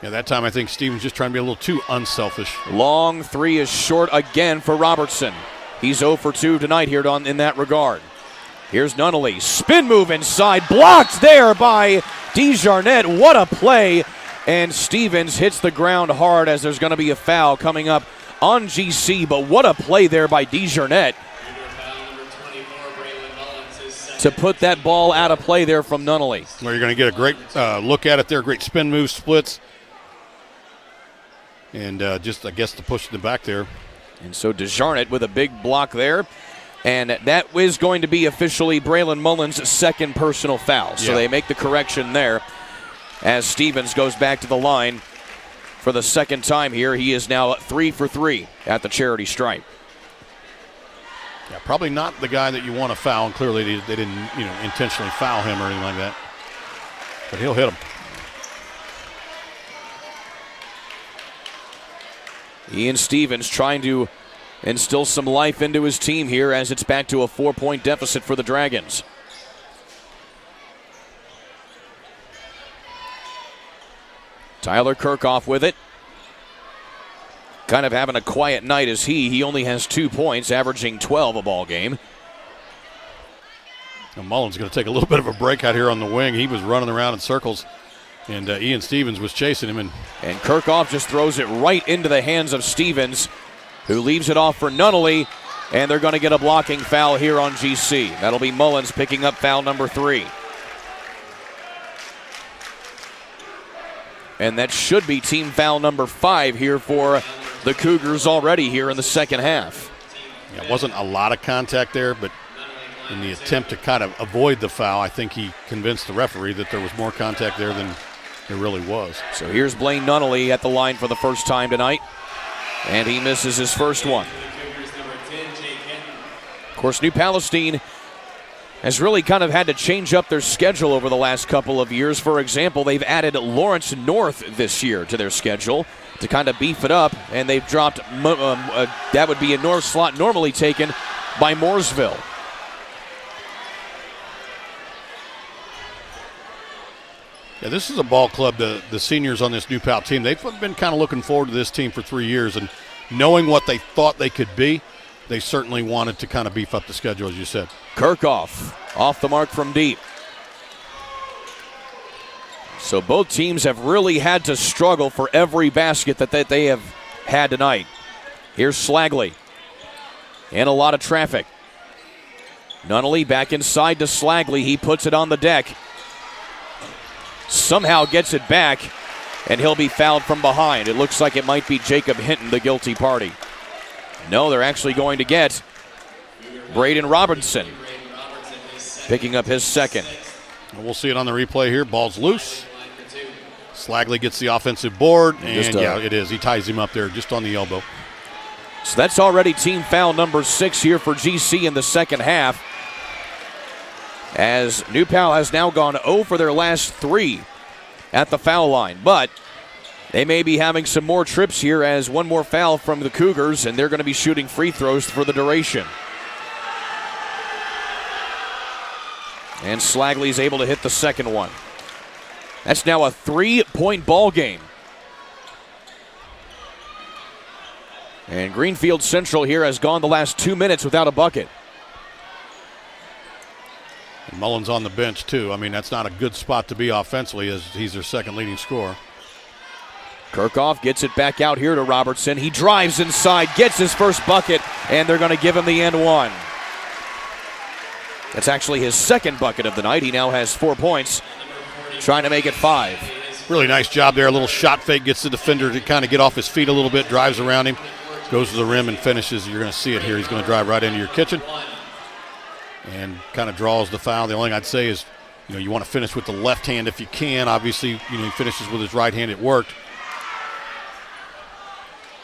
Yeah, that time I think Stevens just trying to be a little too unselfish. Long three is short again for Robertson. He's 0 for 2 tonight here in that regard. Here's Nunnally. Spin move inside. Blocked there by DeJarnette. What a play. And Stevens hits the ground hard as there's going to be a foul coming up on GC. But what a play there by DeJarnette to put that ball out of play there from Nunnally. Well, you're going to get a great look at it there. Great spin move, splits. And just, I guess, to push the back there. And so DeJarnette with a big block there. And that is going to be officially Braylon Mullins' second personal foul. So they make the correction there as Stevens goes back to the line for the second time here. He is now 3 for 3 at the charity stripe. Yeah, probably not the guy that you want to foul. And clearly they didn't intentionally foul him or anything like that. But he'll hit him. Ian Stevens trying to instill some life into his team here as it's back to a 4-point deficit for the Dragons. Tyler Kirchhoff with it. Kind of having a quiet night as he only has 2 points, averaging 12 a ball game. Now Mullins going to take a little bit of a break out here on the wing. He was running around in circles. And Ian Stevens was chasing him. And Kirchhoff just throws it right into the hands of Stevens, who leaves it off for Nunnally. And they're going to get a blocking foul here on GC. That'll be Mullins picking up foul number 3. And that should be team foul number 5 here for the Cougars already here in the second half. Yeah, it wasn't a lot of contact there, but in the attempt to kind of avoid the foul, I think he convinced the referee that there was more contact there than there really was. So here's Blaine Nunnally at the line for the first time tonight, and he misses his first one. Of course, New Palestine has really kind of had to change up their schedule over the last couple of years. For example, they've added Lawrence North this year to their schedule to kind of beef it up, and they've dropped, that would be a north slot normally taken by Mooresville. Yeah, this is a ball club, the seniors on this New Pal team, they've been kind of looking forward to this team for 3 years, and knowing what they thought they could be, they certainly wanted to kind of beef up the schedule, as you said. Kirchhoff off the mark from deep. So both teams have really had to struggle for every basket that they have had tonight. Here's Slagley. And a lot of traffic. Nunnally back inside to Slagley. He puts it on the deck. Somehow gets it back. and he'll be fouled from behind. It looks like it might be Jacob Hinton, the guilty party. No, they're actually going to get Braden Robertson, picking up his second. And we'll see it on the replay here. Ball's loose. Slagley gets the offensive board, and yeah, it is. He ties him up there just on the elbow. So that's already team foul number 6 here for GC in the second half, as New Pal has now gone 0 for their last 3 at the foul line. But they may be having some more trips here as one more foul from the Cougars, and they're going to be shooting free throws for the duration. And Slagley's able to hit the second one. That's now a 3-point ball game. And Greenfield Central here has gone the last 2 minutes without a bucket. And Mullins on the bench, too. I mean, that's not a good spot to be offensively, as he's their second leading scorer. Kirchhoff gets it back out here to Robertson. He drives inside, gets his first bucket, and they're going to give him the and one. That's actually his second bucket of the night. He now has 4 points, trying to make it 5. Really nice job there. A little shot fake, gets the defender to kind of get off his feet a little bit, drives around him, goes to the rim and finishes. You're going to see it here. He's going to drive right into your kitchen and kind of draws the foul. The only thing I'd say is, you want to finish with the left hand if you can. Obviously, he finishes with his right hand. It worked.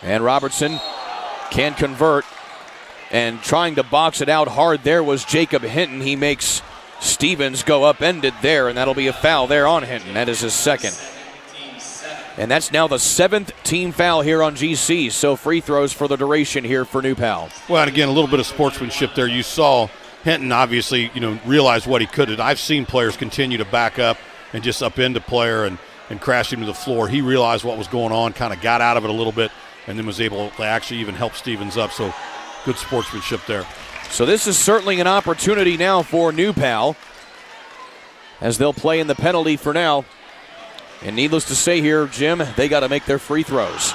And Robertson can convert. And trying to box it out hard there was Jacob Hinton. He makes Stevens go upended there, and that'll be a foul there on Hinton. That is his second. And that's now the 7th team foul here on GC, so free throws for the duration here for New Pal. Well, and again, a little bit of sportsmanship there. You saw Hinton obviously, realize what he could do. I've seen players continue to back up and just upend a player and crash him to the floor. He realized what was going on, kind of got out of it a little bit, and then was able to actually even help Stevens up. So good sportsmanship there. So this is certainly an opportunity now for New Pal, as they'll play in the penalty for now. And needless to say here, Jim, they got to make their free throws,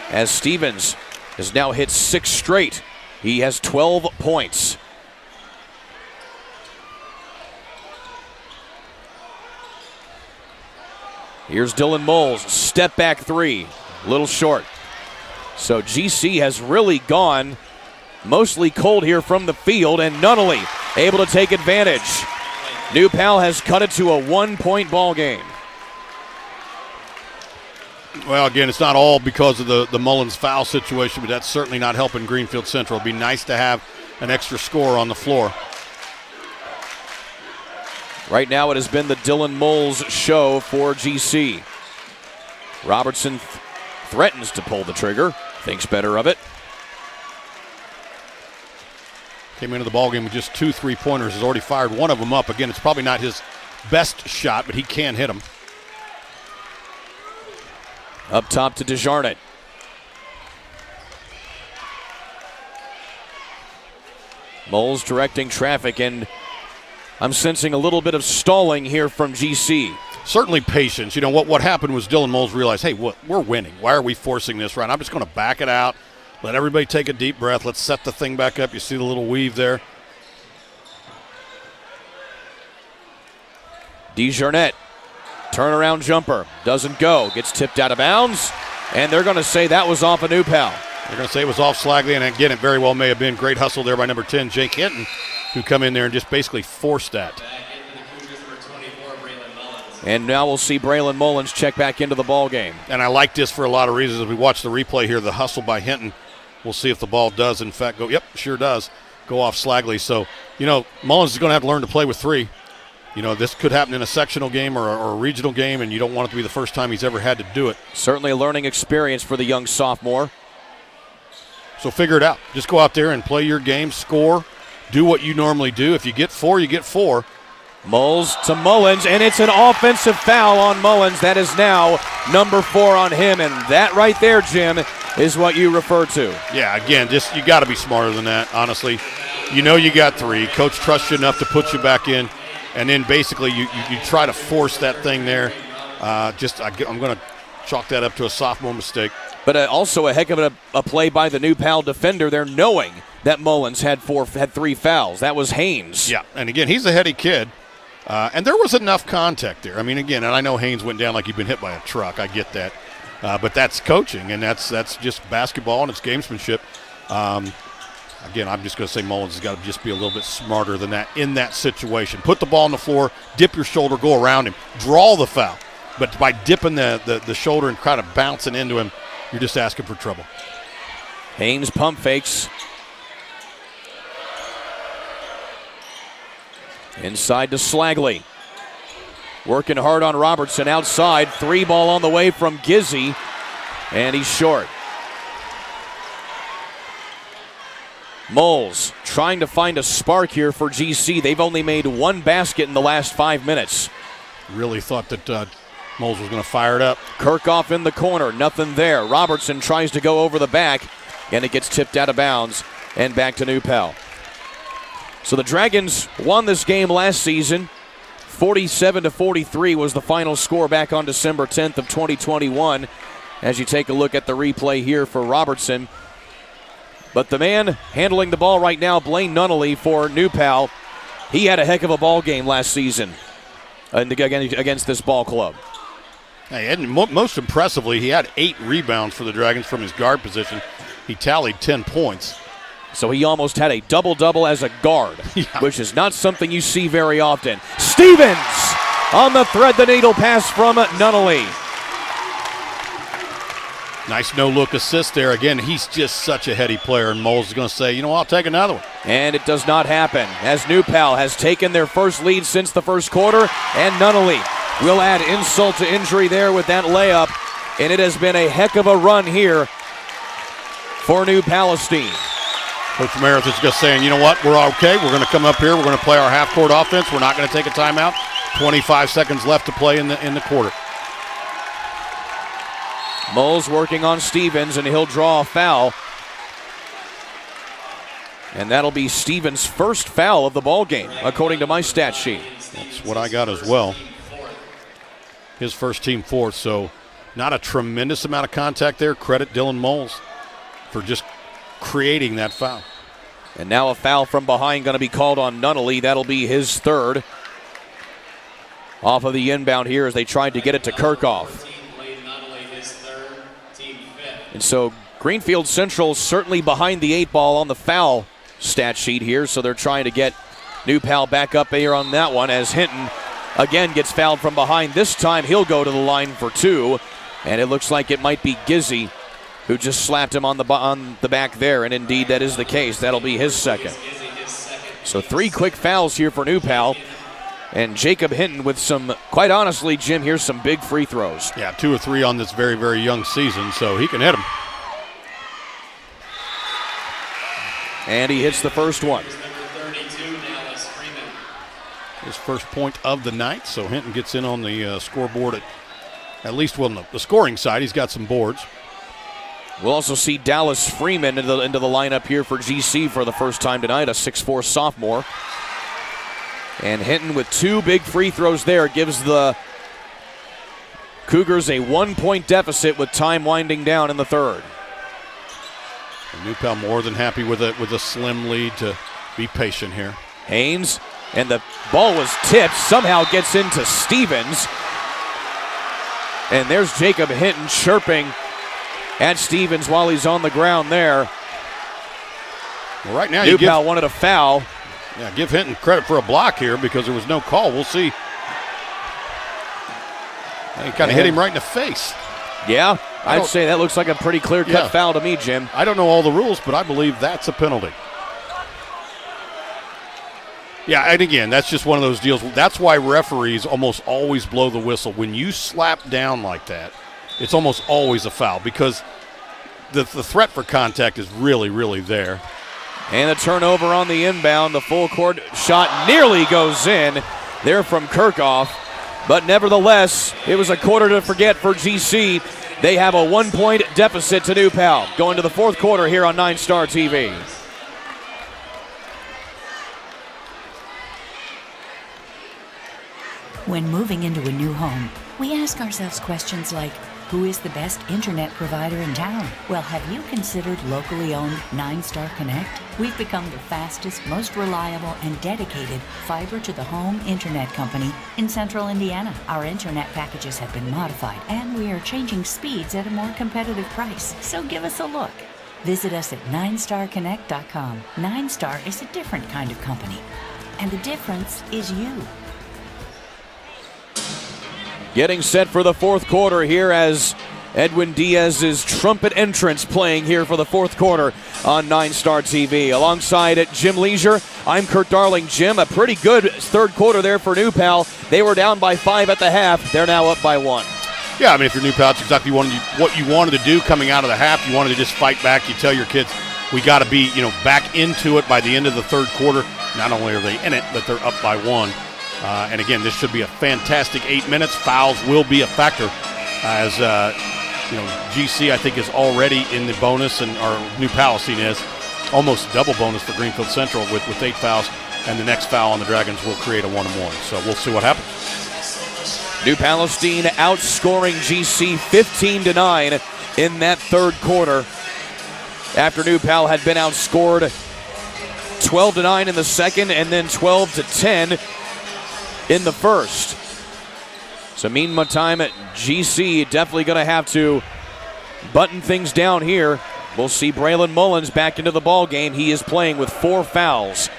as Stevens has now hit 6 straight. He has 12 points. Here's Dylan Moles, step back 3, little short. So GC has really gone mostly cold here from the field, and Nunnally able to take advantage. New Pal has cut it to a 1-point ball game. Well, again, it's not all because of the Mullins foul situation, but that's certainly not helping Greenfield Central. It'd be nice to have an extra scorer on the floor. Right now it has been the Dylan Moles show for GC. Robertson threatens to pull the trigger, thinks better of it. Came into the ballgame with just 2 3-pointers, has already fired one of them up. Again, it's probably not his best shot, but he can hit them. Up top to DeJarnett. Moles directing traffic, and I'm sensing a little bit of stalling here from GC. Certainly patience. What happened was Dylan Moles realized, hey, we're winning. Why are we forcing this right now? I'm just going to back it out. Let everybody take a deep breath. Let's set the thing back up. You see the little weave there. DeJarnett, turnaround jumper, doesn't go, gets tipped out of bounds, and they're going to say that was off a New Pal. They're going to say it was off Slagley, and again, it very well may have been. Great hustle there by number 10, Jake Hinton, who come in there and just basically forced that. And now we'll see Braylon Mullins check back into the ball game. And I like this for a lot of reasons. As we watch the replay here, the hustle by Hinton, we'll see if the ball does, in fact, go. Yep, sure does. Go off Slagley. So, Mullins is going to have to learn to play with 3. This could happen in a sectional game or a regional game, and you don't want it to be the first time he's ever had to do it. Certainly a learning experience for the young sophomore. So figure it out. Just go out there and play your game, score, do what you normally do. If you get 4, you get 4. Moles to Mullins, and it's an offensive foul on Mullins. That is now number 4 on him, and that right there, Jim, is what you refer to. Yeah, again, you got to be smarter than that, honestly. You got 3. Coach trusts you enough to put you back in, and then basically you try to force that thing there. I'm going to chalk that up to a sophomore mistake. But also a heck of a play by the New Pal defender there, knowing that Mullins had 3 fouls. That was Haynes. Yeah, and again, he's a heady kid. And there was enough contact there. I mean, again, and I know Haynes went down like he'd been hit by a truck. I get that. But that's coaching, and that's just basketball, and it's gamesmanship. Again, I'm just going to say Mullins has got to just be a little bit smarter than that in that situation. Put the ball on the floor, dip your shoulder, go around him, draw the foul. But by dipping the shoulder and kind of bouncing into him, you're just asking for trouble. Haynes pump fakes. Inside to Slagley. Working hard on Robertson outside. 3 ball on the way from Gizzy, and he's short. Moles trying to find a spark here for GC. They've only made 1 basket in the last 5 minutes. Really thought that Moles was going to fire it up. Kirkhoff in the corner, nothing there. Robertson tries to go over the back, and it gets tipped out of bounds and back to New Pal. So the Dragons won this game last season. 47-43 was the final score back on December 10th of 2021. As you take a look at the replay here for Robertson. But the man handling the ball right now, Blaine Nunnally for New Pal, he had a heck of a ball game last season against this ball club. Hey, and most impressively, he had 8 rebounds for the Dragons from his guard position. He tallied 10 points. So he almost had a double-double as a guard, Yeah. which is not something you see very often. Stevens on the thread-the-needle pass from Nunnally. Nice no-look assist there. Again, he's just such a heady player, and Moles is going to say, you know what, I'll take another one. And it does not happen, as New Pal has taken their first lead since the first quarter, and Nunnally will add insult to injury there with that layup, and it has been a heck of a run here for New Palestine. Coach Meredith is just saying, you know what, we're okay. We're going to come up here. We're going to play our half-court offense. We're not going to take a timeout. 25 seconds left to play in the quarter. Moles working on Stevens, and he'll draw a foul. And that'll be Stevens' first foul of the ball game, according to my stat sheet. That's what I got as well. His first team fourth, so not a tremendous amount of contact there. Credit Dylan Moles for just creating that foul. And now a foul from behind going to be called on Nunnally. That'll be his third. Off of the inbound here as they tried to get it to Kirkhoff. And so Greenfield Central certainly behind the 8 ball on the foul stat sheet here, so they're trying to get New Pal back up here on that one as Hinton again gets fouled from behind. This time he'll go to the line for 2, and it looks like it might be Gizzy who just slapped him on the back there, and indeed that is the case. That'll be his second. So 3 quick fouls here for New Pal, and Jacob Hinton with some, quite honestly, Jim, here's some big free throws. Yeah, 2 or 3 on this very, very young season, so he can hit them. And he hits the first one. His first point of the night, so Hinton gets in on the scoreboard at least, well, the scoring side. He's got some boards. We'll also see Dallas Freeman into the lineup here for GC for the first time tonight, a 6'4 sophomore. And Hinton with 2 big free throws there gives the Cougars a 1-point deficit with time winding down in the third. And New Pal more than happy with a slim lead to be patient here. Haynes, and the ball was tipped, somehow gets into Stevens. And there's Jacob Hinton chirping at Stevens while he's on the ground there. Well, right now New Pal wanted a foul. Yeah, give Hinton credit for a block here because there was no call. We'll see. He kind of hit him right in the face. Yeah, I'd say that looks like a pretty clear-cut foul to me, Jim. I don't know all the rules, but I believe that's a penalty. Yeah, and again, that's just one of those deals. That's why referees almost always blow the whistle. When you slap down like that, it's almost always a foul because the threat for contact is really, really there. And the turnover on the inbound. The full court shot nearly goes in there from Kirkhoff. But nevertheless, it was a quarter to forget for GC. They have a 1-point deficit to New Pal. Going to the fourth quarter here on 9 Star TV. When moving into a new home, we ask ourselves questions like, Who is the best internet provider in town? Well, have you considered locally owned 9-Star Connect? We've become the fastest, most reliable, and dedicated fiber-to-the-home internet company in central Indiana. Our internet packages have been modified, and we are changing speeds at a more competitive price. So give us a look. Visit us at 9starconnect.com. 9-Star is a different kind of company, and the difference is you. Getting set for the fourth quarter here as Edwin Diaz's trumpet entrance playing here for the fourth quarter on 9-Star TV. Alongside Jim Leisure, I'm Kurt Darling. Jim, a pretty good third quarter there for New Pal. They were down by 5 at the half. They're now up by 1. Yeah, I mean, if you're New Pal, it's exactly what you wanted to do coming out of the half. You wanted to just fight back. You tell your kids, we got to be, back into it by the end of the third quarter. Not only are they in it, but they're up by 1. And again, this should be a fantastic 8 minutes. Fouls will be a factor as, GC, I think, is already in the bonus, and our New Palestine is almost double bonus for Greenfield Central with 8 fouls, and the next foul on the Dragons will create a 1-and-1. So we'll see what happens. New Palestine outscoring GC 15-9 in that third quarter after New Pal had been outscored 12-9 in the second and then 12-10 in the first. So meantime, GC definitely going to have to button things down here. We'll see Braylon Mullins back into the ball game. He is playing with 4 fouls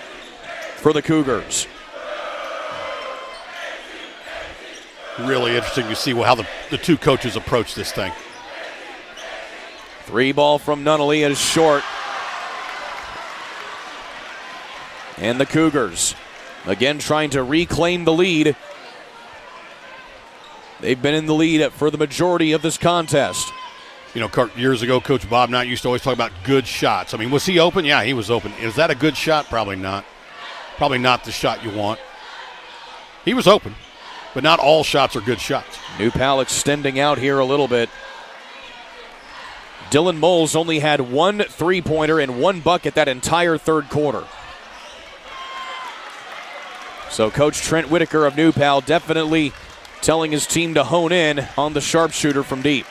for the Cougars. Really interesting to see how the two coaches approach this thing. 3 ball from Nunnally is short. And the Cougars again trying to reclaim the lead. They've been in the lead for the majority of this contest. Years ago, Coach Bob Knight used to always talk about good shots. I mean, was he open? Yeah, he was open. Is that a good shot? Probably not. Probably not the shot you want. He was open, but not all shots are good shots. New Pal extending out here a little bit. Dylan Moles only had 1 3-pointer and 1 bucket that entire third quarter. So Coach Trent Whitaker of New Pal definitely telling his team to hone in on the sharpshooter from deep.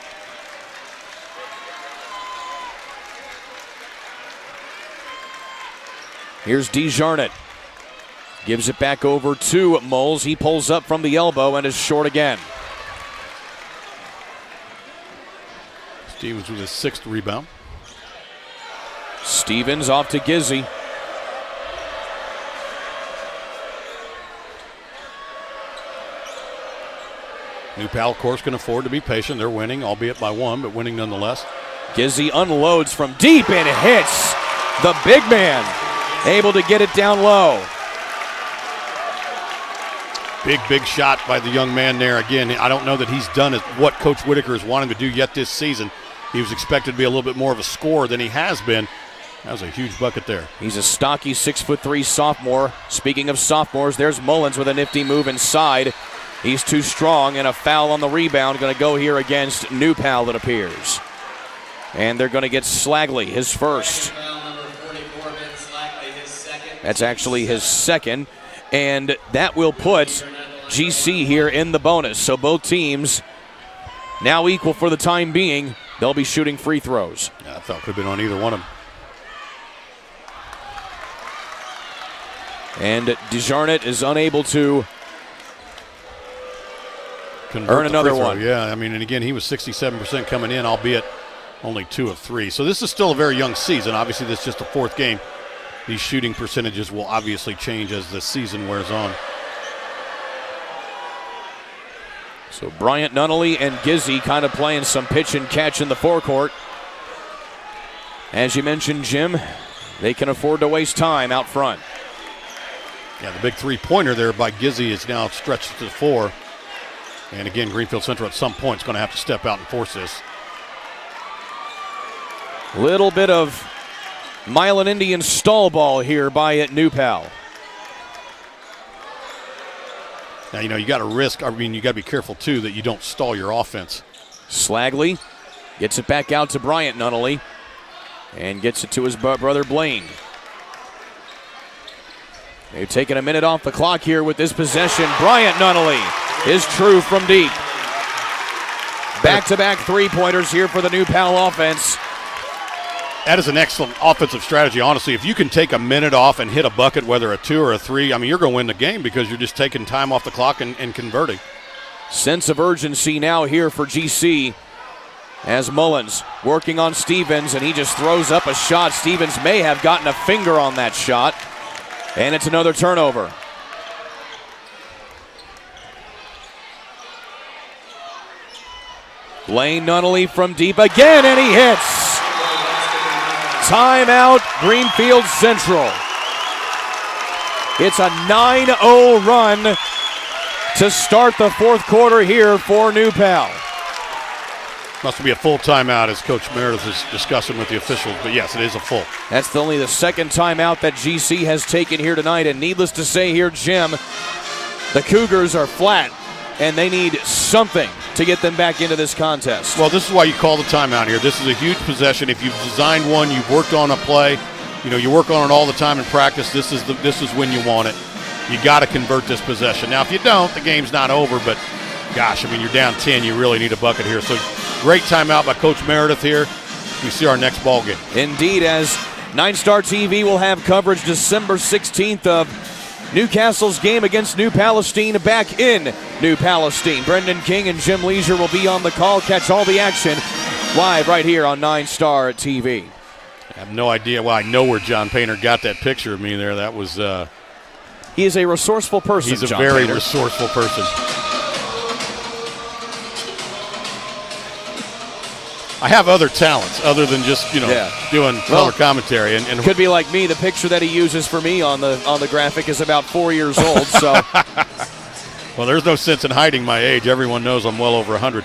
Here's DeJarnett. Gives it back over to Moles. He pulls up from the elbow and is short again. Stevens with his 6th rebound. Stevens off to Gizzy. New Pal, of course, can afford to be patient. They're winning, albeit by 1, but winning nonetheless. Gizzy unloads from deep and hits the big man. Able to get it down low. Big shot by the young man there. Again, I don't know that he's done what Coach Whitaker is wanting to do yet this season. He was expected to be a little bit more of a scorer than he has been. That was a huge bucket there. He's a stocky 6'3" sophomore. Speaking of sophomores, there's Mullins with a nifty move inside. He's too strong, and a foul on the rebound going to go here against New Pal, it appears. And they're going to get Slagley, his first. That's actually his second. And that will put GC here in the bonus. So both teams now equal for the time being. They'll be shooting free throws. Yeah, I thought it could have been on either one of them. And DeJarnett is unable to earn another one. Yeah, I mean, and again, he was 67% coming in, albeit only 2 of 3. So this is still a very young season. Obviously, this is just the 4th game. These shooting percentages will obviously change as the season wears on. So Bryant Nunnally and Gizzy kind of playing some pitch and catch in the forecourt. As you mentioned, Jim, they can afford to waste time out front. Yeah, the big 3-pointer there by Gizzy is now stretched to the 4. And again, Greenfield Central at some point is going to have to step out and force this. Little bit of Milan Indian stall ball here by New Pal. Now, you got to risk, you got to be careful, too, that you don't stall your offense. Slagley gets it back out to Bryant Nunnally and gets it to his brother Blaine. They've taken a minute off the clock here with this possession. Bryant Nunnally is true from deep. Back-to-back three-pointers here for the New Pal offense. That is an excellent offensive strategy, honestly. If you can take a minute off and hit a bucket, whether a 2 or a 3, I mean, you're going to win the game because you're just taking time off the clock and converting. Sense of urgency now here for GC as Mullins working on Stevens, and he just throws up a shot. Stevens may have gotten a finger on that shot, and it's another turnover. Blaine Nunnally from deep again, and he hits. Timeout, Greenfield Central. It's a 9-0 run to start the fourth quarter here for New Pal. Must be a full timeout, as Coach Meredith is discussing with the officials, but yes, it is a full. That's only the second timeout that GC has taken here tonight, and needless to say here, Jim, the Cougars are flat, and they need something to get them back into this contest. Well, this is why you call the timeout here. This is a huge possession. If you've designed one, you've worked on a play, you work on it all the time in practice, this is when you want it. You got to convert this possession. Now, if you don't, the game's not over, but gosh, I mean, you're down 10. You really need a bucket here. So great timeout by Coach Meredith here. We see our next ball game. Indeed, as 9 Star TV will have coverage December 16th of Newcastle's game against New Palestine back in New Palestine. Brendan King and Jim Leisure will be on the call. Catch all the action live right here on 9 Star TV. I have no idea. Well, I know where John Painter got that picture of me there. That was... he is a resourceful person, He's a John very Painter. resourceful person. I have other talents other than just, doing color commentary. And could be like me. The picture that he uses for me on the graphic is about 4 years old. So, well, there's no sense in hiding my age. Everyone knows I'm well over 100.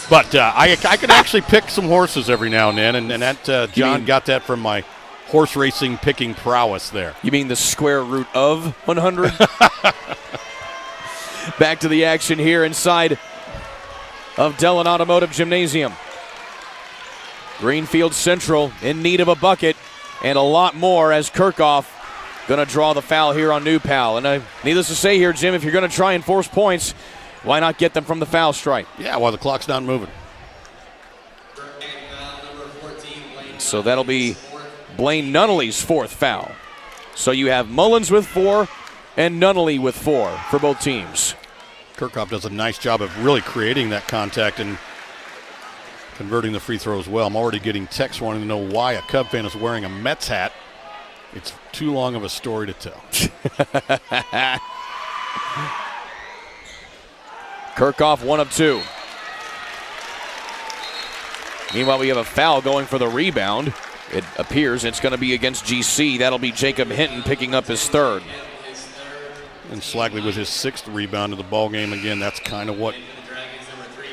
But I can actually pick some horses every now and then, and that John got that from my horse racing picking prowess there. You mean the square root of 100? Back to the action here inside of Dellin Automotive Gymnasium. Greenfield Central in need of a bucket and a lot more as Kirchhoff going to draw the foul here on New Pal. And needless to say here, Jim, if you're going to try and force points, why not get them from the foul stripe? Yeah, while the clock's not moving. So that'll be Blaine Nunnally's fourth foul. So you have Mullins with 4 and Nunnally with 4 for both teams. Kirchhoff does a nice job of really creating that contact and converting the free throw as well. I'm already getting texts wanting to know why a Cub fan is wearing a Mets hat. It's too long of a story to tell. Kirchhoff 1 of 2. Meanwhile, we have a foul going for the rebound. It appears it's going to be against GC. That'll be Jacob Hinton picking up his third. And Slagley with his 6th rebound of the ball game. Again, that's kind of what,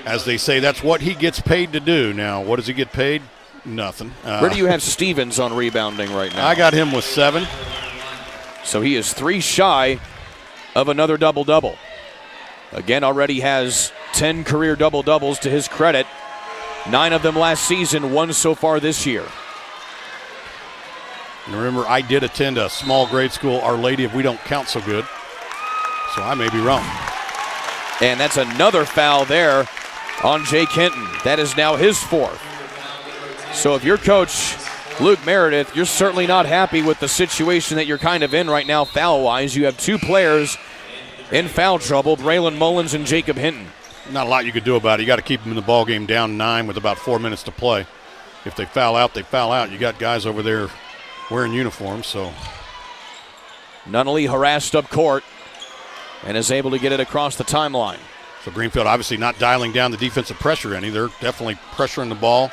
as they say, that's what he gets paid to do. Now, what does he get paid? Nothing. Where do you have Stevens on rebounding right now? I got him with 7. So he is 3 shy of another double-double. Again, already has 10 career double-doubles to his credit. 9 of them last season, 1 so far this year. And remember, I did attend a small grade school, Our Lady of We Don't Count So Good. So I may be wrong. And that's another foul there on Jake Hinton. That is now his 4th. So if you're Coach Luke Meredith, you're certainly not happy with the situation that you're kind of in right now foul-wise. You have 2 players in foul trouble, Braylon Mullins and Jacob Hinton. Not a lot you could do about it. You got to keep them in the ball game down 9 with about 4 minutes to play. If they foul out, they foul out. You got guys over there wearing uniforms, so. Nunnally harassed up court and is able to get it across the timeline. So Greenfield obviously not dialing down the defensive pressure any. They're definitely pressuring the ball.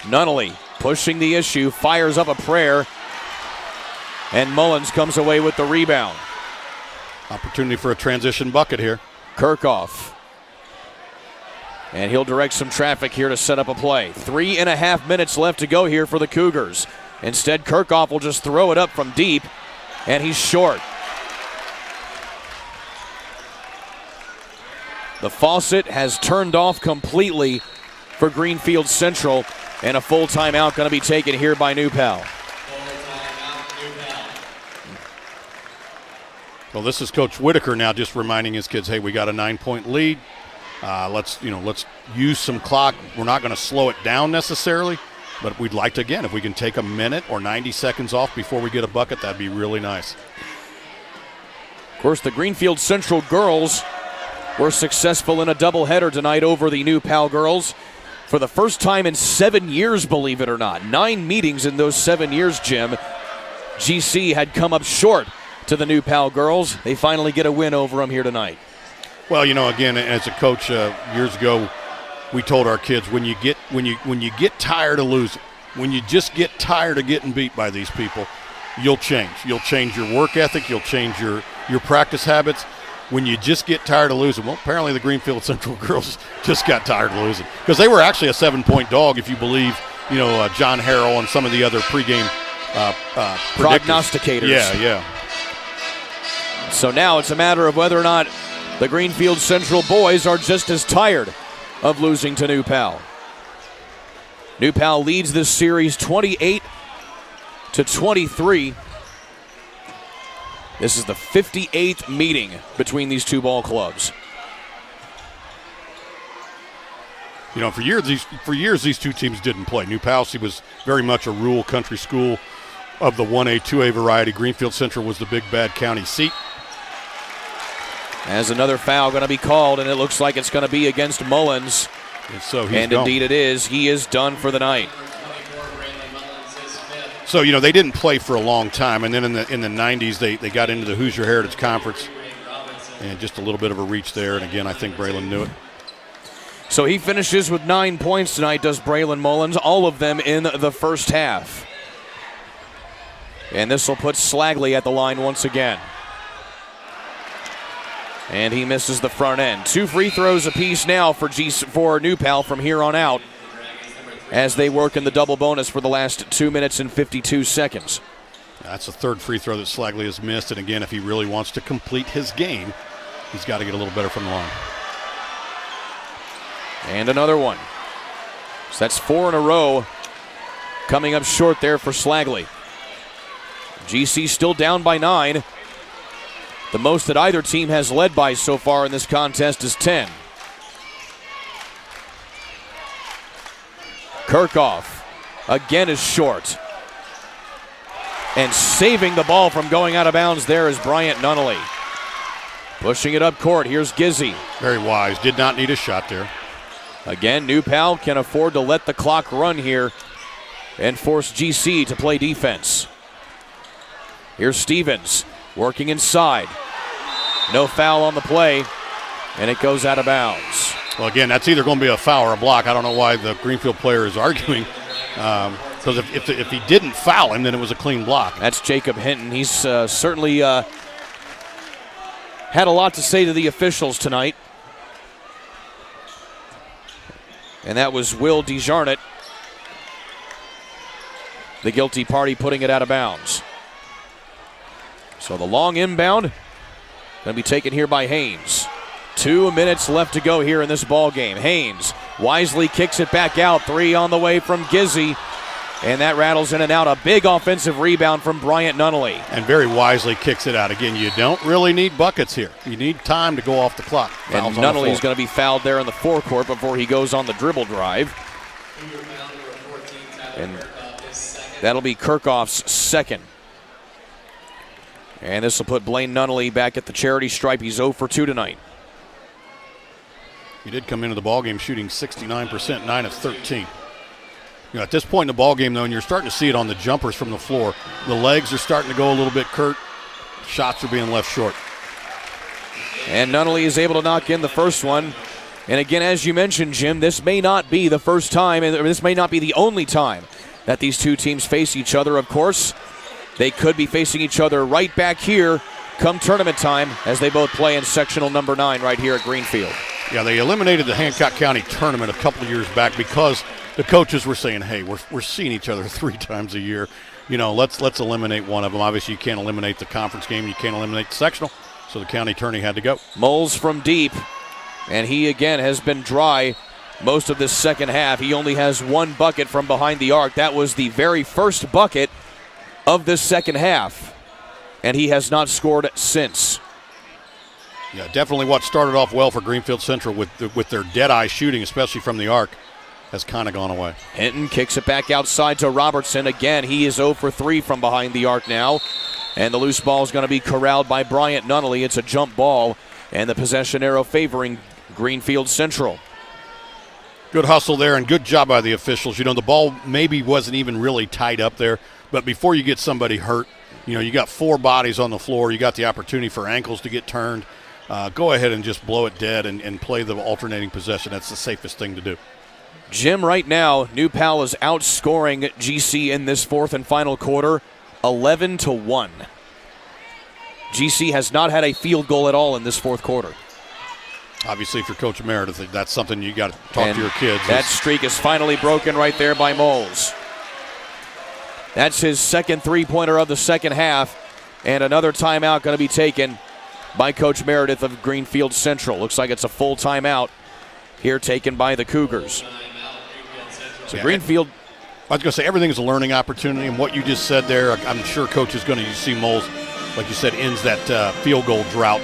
Nunnally pushing the issue, fires up a prayer, and Mullins comes away with the rebound. Opportunity for a transition bucket here. Kirchhoff. And he'll direct some traffic here to set up a play. 3.5 minutes left to go here for the Cougars. Instead, Kirchhoff will just throw it up from deep, and he's short. The faucet has turned off completely for Greenfield Central, and a full timeout going to be taken here by New Pal. Well, this is Coach Whitaker now just reminding his kids, hey, we got a 9-point lead. Let's use some clock. We're not going to slow it down necessarily, but we'd like to, again, if we can take a minute or 90 seconds off before we get a bucket, that'd be really nice. Of course, the Greenfield Central girls were successful in a doubleheader tonight over the New Pal girls for the first time in 7 years, believe it or not. 9 meetings in those 7 years, Jim. GC had come up short to the New Pal girls. They finally get a win over them here tonight. Well, again, as a coach years ago, we told our kids when you get tired of losing, when you just get tired of getting beat by these people, you'll change. You'll change your work ethic. You'll change your practice habits. When you just get tired of losing, well, apparently the Greenfield Central girls just got tired of losing because they were actually a 7-point dog, if you believe, John Harrell and some of the other pregame prognosticators. Yeah. So now it's a matter of whether or not the Greenfield Central boys are just as tired of losing to New Pal. New Pal leads this series 28-23. This is the 58th meeting between these two ball clubs. For years these two teams didn't play. New Palsy was very much a rural country school of the 1A, 2A variety. Greenfield Central was the big bad county seat. As another foul going to be called, and it looks like it's going to be against Mullins. And indeed it is. He is done for the night. So, they didn't play for a long time, and then in the 90s they got into the Hoosier Heritage Conference, and just a little bit of a reach there, and again, I think Braylon knew it. So he finishes with 9 points tonight, does Braylon Mullins, all of them in the first half. And this will put Slagley at the line once again. And he misses the front end. 2 free throws apiece now for New Pal from here on out, as they work in the double bonus for the last 2 minutes and 52 seconds. That's the third free throw that Slagley has missed, and again, if he really wants to complete his game, he's got to get a little better from the line. And another one. So that's 4 in a row coming up short there for Slagley. GC still down by 9. The most that either team has led by so far in this contest is 10. Kirchhoff again is short. And saving the ball from going out of bounds there is Bryant Nunnally. Pushing it up court, here's Gizzy. Very wise, did not need a shot there. Again, New Pal can afford to let the clock run here and force GC to play defense. Here's Stevens working inside. No foul on the play, and it goes out of bounds. Well, again, that's either going to be a foul or a block. I don't know why the Greenfield player is arguing, because if he didn't foul him, then it was a clean block. That's Jacob Hinton. He's certainly had a lot to say to the officials tonight. And that was Will DeJarnett, the guilty party, putting it out of bounds. So the long inbound going to be taken here by Haynes. 2 minutes left to go here in this ball game. Haynes wisely kicks it back out. 3 on the way from Gizzy. And that rattles in and out. A big offensive rebound from Bryant Nunnally. And very wisely kicks it out. Again, you don't really need buckets here. You need time to go off the clock. And Nunnally is going to be fouled there in the forecourt before he goes on the dribble drive. And that'll be Kirchhoff's second. And this will put Blaine Nunnally back at the charity stripe. He's 0 for 2 tonight. He did come into the ballgame shooting 69%, 9 of 13. At this point in the ballgame, though, and you're starting to see it on the jumpers from the floor, the legs are starting to go a little bit curt. Shots are being left short. And Nunnally is able to knock in the first one. And again, as you mentioned, Jim, this may not be the first time, and this may not be the only time that these two teams face each other, of course. They could be facing each other right back here come tournament time as they both play in sectional number 9 right here at Greenfield. Yeah, they eliminated the Hancock County tournament a couple of years back because the coaches were saying, hey, we're seeing each other 3 times a year. Let's eliminate one of them. Obviously, you can't eliminate the conference game. You can't eliminate the sectional. So the county tourney had to go. Moles from deep, and he again has been dry most of this second half. He only has 1 bucket from behind the arc. That was the very first bucket of this second half, and he has not scored since. Yeah, definitely what started off well for Greenfield Central with their dead-eye shooting, especially from the arc, has kind of gone away. Hinton kicks it back outside to Robertson. Again, he is 0 for 3 from behind the arc now. And the loose ball is going to be corralled by Bryant Nunnally. It's a jump ball, and the possession arrow favoring Greenfield Central. Good hustle there and good job by the officials. You know, the ball maybe wasn't even really tied up there, but before you get somebody hurt, you know, you got 4 bodies on the floor. You got the opportunity for ankles to get turned. Go ahead and just blow it dead and play the alternating possession. That's the safest thing to do. Jim, right now, New Pal is outscoring GC in this fourth and final quarter 11-1. GC has not had a field goal at all in this fourth quarter. Obviously, for Coach Meredith, that's something you got to talk to your kids. That streak is finally broken right there by Moles. That's his second three-pointer of the second half, and another timeout going to be taken by Coach Meredith of Greenfield Central. Looks like it's a full timeout here taken by the Cougars. So yeah, Greenfield. I was going to say everything is a learning opportunity, and what you just said there, I'm sure Coach is going to see Moles, like you said, ends that field goal drought.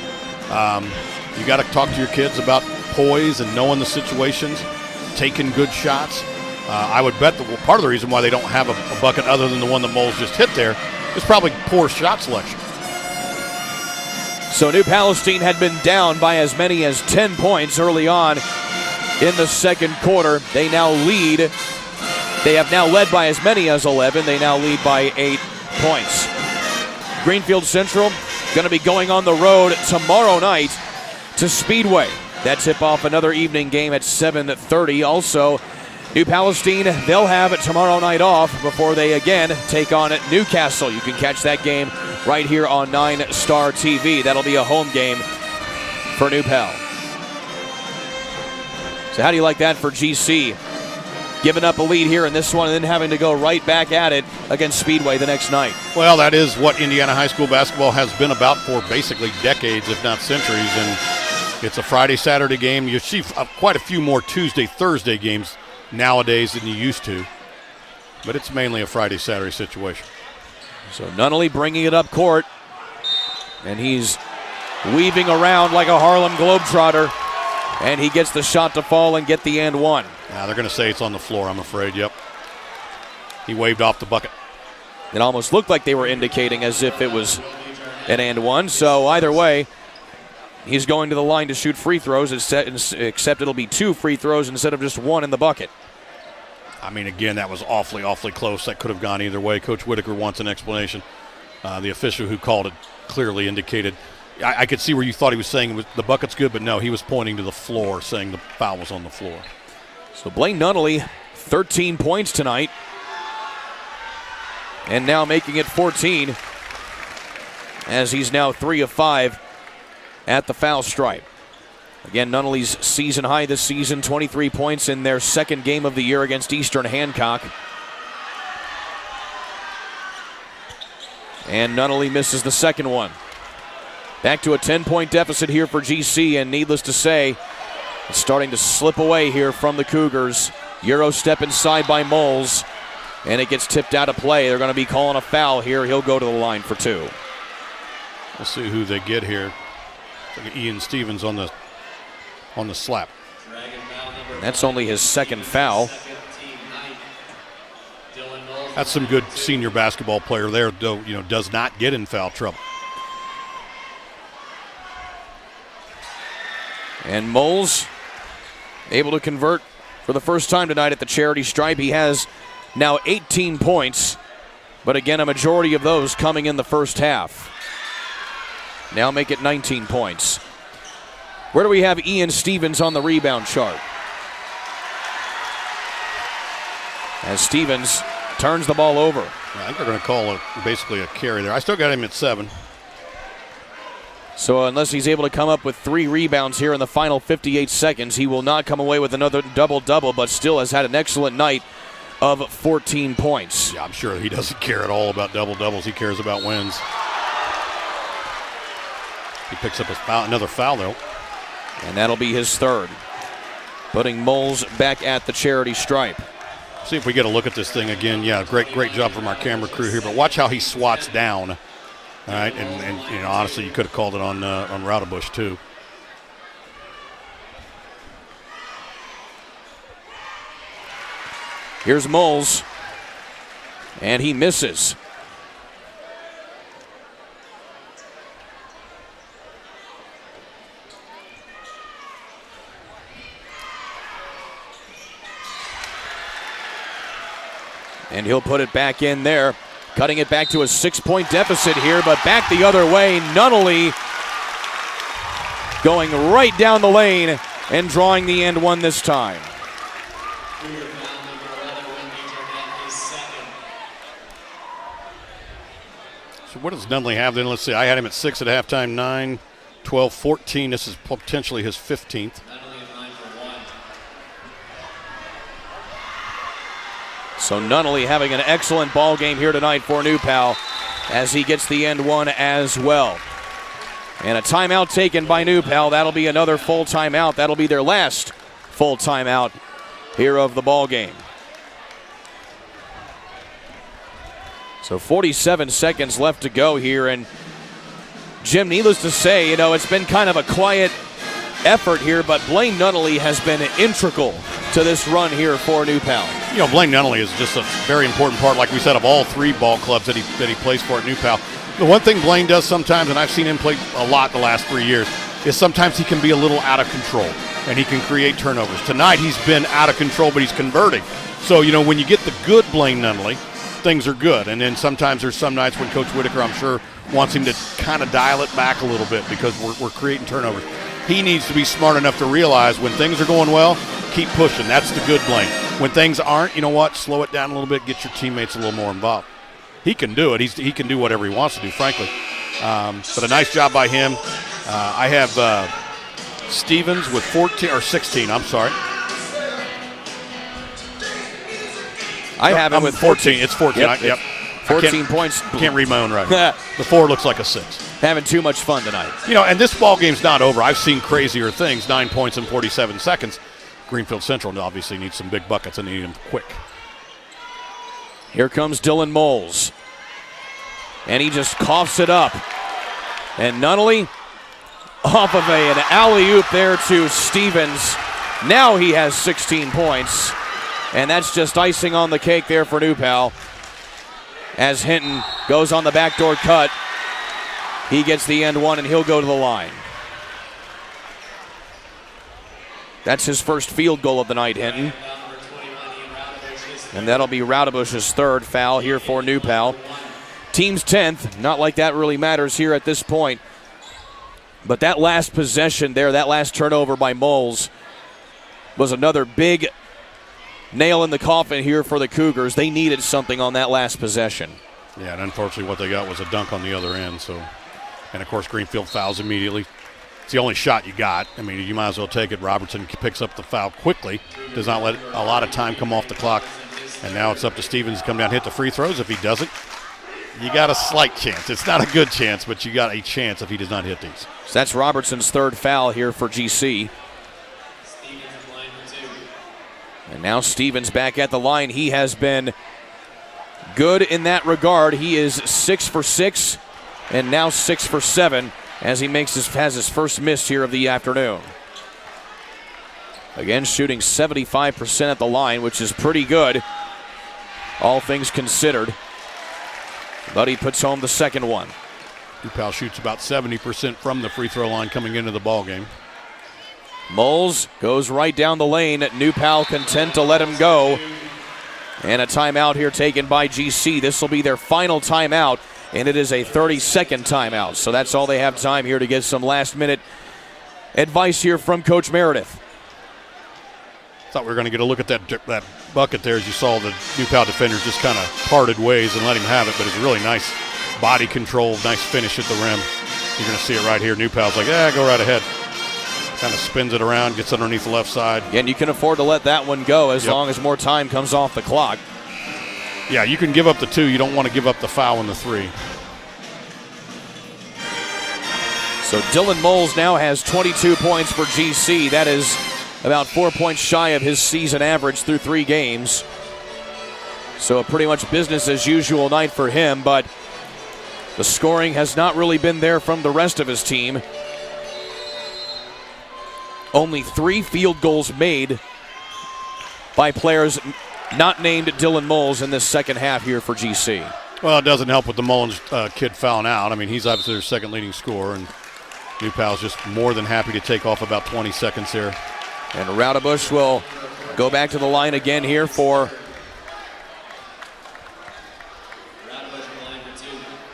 You got to talk to your kids about poise and knowing the situations, taking good shots. I would bet that part of the reason why they don't have a bucket other than the one that Moles just hit there is probably poor shot selection. So New Palestine had been down by as many as 10 points early on in the second quarter. They now lead. They have now led by as many as 11. They now lead by 8 points. Greenfield Central going to be going on the road tomorrow night to Speedway. That tip off another evening game at 7:30. Also, New Palestine, they'll have it tomorrow night off before they again take on Newcastle. You can catch that game right here on 9 Star TV. That'll be a home game for New Pal. So how do you like that for GC? Giving up a lead here in this one and then having to go right back at it against Speedway the next night. Well, that is what Indiana high school basketball has been about for basically decades, if not centuries. And it's a Friday, Saturday game. You see quite a few more Tuesday, Thursday games nowadays than you used to. But it's mainly a Friday, Saturday situation. So Nunnally bringing it up court. And he's weaving around like a Harlem Globetrotter. And he gets the shot to fall and get the and one. Now they're going to say it's on the floor, I'm afraid. Yep. He waved off the bucket. It almost looked like they were indicating as if it was an and one. So either way, he's going to the line to shoot free throws, except it'll be 2 free throws instead of just 1 in the bucket. I mean, again, that was awfully, awfully close. That could have gone either way. Coach Whitaker wants an explanation. The official who called it clearly indicated. I could see where you thought he was saying the bucket's good, but no, he was pointing to the floor, saying the foul was on the floor. So Blaine Nunnally, 13 points tonight. And now making it 14, as he's now 3 of 5 at the foul stripe. Again, Nunnally's season high this season, 23 points in their second game of the year against Eastern Hancock. And Nunnally misses the second one. Back to a 10-point deficit here for GC, and needless to say, it's starting to slip away here from the Cougars. Euro step inside by Moles, and it gets tipped out of play. They're going to be calling a foul here. He'll go to the line for 2. We'll see who they get here. Like Ian Stevens on the slap. And that's only his second foul. That's some good senior basketball player there, though, does not get in foul trouble. And Moles able to convert for the first time tonight at the charity stripe. He has now 18 points, but again, a majority of those coming in the first half. Now make it 19 points. Where do we have Ian Stevens on the rebound chart? As Stevens turns the ball over. I think they're going to call it basically a carry there. I still got him at 7. So unless he's able to come up with 3 rebounds here in the final 58 seconds, he will not come away with another double-double, but still has had an excellent night of 14 points. Yeah, I'm sure he doesn't care at all about double-doubles. He cares about wins. He picks up another foul, though. And that'll be his third, putting Moles back at the charity stripe. See if we get a look at this thing again. Yeah, great job from our camera crew here, but watch how he swats down. All right, and honestly, you could have called it on Roudabush too. Here's Moles, and he misses. And he'll put it back in there, cutting it back to a 6-point deficit here, but back the other way. Nunnally going right down the lane and drawing the end one this time. So what does Nunnally have then? Let's see. I had him at 6 at halftime, 9, 12, 14. This is potentially his 15th. So Nunnally having an excellent ball game here tonight for New Pal as he gets the end one as well. And a timeout taken by New Pal. That'll be another full timeout. That'll be their last full timeout here of the ball game. So 47 seconds left to go here. And Jim, needless to say, it's been kind of a quiet effort here, but Blaine Nunnally has been integral to this run here for New Pal. Blaine Nunnally is just a very important part, like we said, of all 3 ball clubs that he plays for at New Pal. The one thing Blaine does sometimes, and I've seen him play a lot the last 3 years, is sometimes he can be a little out of control, and he can create turnovers. Tonight he's been out of control, but he's converting. So, when you get the good Blaine Nunnally, things are good. And then sometimes there's some nights when Coach Whitaker, I'm sure, wants him to kind of dial it back a little bit because we're creating turnovers. He needs to be smart enough to realize when things are going well, keep pushing. That's the good Blaine. When things aren't, slow it down a little bit, get your teammates a little more involved. He can do it. He can do whatever he wants to do, frankly. But a nice job by him. I have Stevens with 14 or 16. I'm sorry. I have him with 14. It's 14. Yep. 14 points. Can't read my own writing. The 4 looks like a 6. Having too much fun tonight. And this ball game's not over. I've seen crazier things. 9 points in 47 seconds. Greenfield Central obviously needs some big buckets and they need them quick. Here comes Dylan Moles. And he just coughs it up. And Nunnally off of an alley-oop there to Stevens. Now he has 16 points. And that's just icing on the cake there for New Pal. As Hinton goes on the backdoor cut. He gets the end one and he'll go to the line. That's his first field goal of the night, Hinton. And that'll be Raudebusch's 3rd foul here for New Pal. Team's 10th. Not like that really matters here at this point. But that last possession there, that last turnover by Moles was another big nail in the coffin here for the Cougars. They needed something on that last possession. Yeah, and unfortunately what they got was a dunk on the other end. And, of course, Greenfield fouls immediately. It's the only shot you got. I mean, you might as well take it. Robertson picks up the foul quickly, does not let a lot of time come off the clock. And now it's up to Stevens to come down and hit the free throws. If he doesn't, you got a slight chance. It's not a good chance, but you got a chance if he does not hit these. So that's Robertson's 3rd foul here for GC. And now Stevens back at the line. He has been good in that regard. He is 6 for 6 and now 6 for 7 as he has his first miss here of the afternoon. Again, shooting 75% at the line, which is pretty good, all things considered. But he puts home the second one. New Pal shoots about 70% from the free throw line coming into the ball game. Moles goes right down the lane. New Pal content to let him go. And a timeout here taken by GC. This will be their final timeout, and it is a 30-second timeout. So that's all they have time here to get some last-minute advice here from Coach Meredith. Thought we were going to get a look at that bucket there as you saw the New Pal defenders just kind of parted ways and let him have it, but it's a really nice body control, nice finish at the rim. You're going to see it right here. New Pal's like, go right ahead. Kind of spins it around, gets underneath the left side. And you can afford to let that one go as long as more time comes off the clock. Yeah, you can give up the 2. You don't want to give up the foul in the 3. So Dylan Moles now has 22 points for GC. That is about 4 points shy of his season average through 3 games. So a pretty much business as usual night for him, but the scoring has not really been there from the rest of his team. Only 3 field goals made by players not named Dylan Moles in this second half here for GC. Well, it doesn't help with the Mullins kid fouling out. I mean, he's obviously their second leading scorer, and New Pal's just more than happy to take off about 20 seconds here. And Raudebusch will go back to the line again here for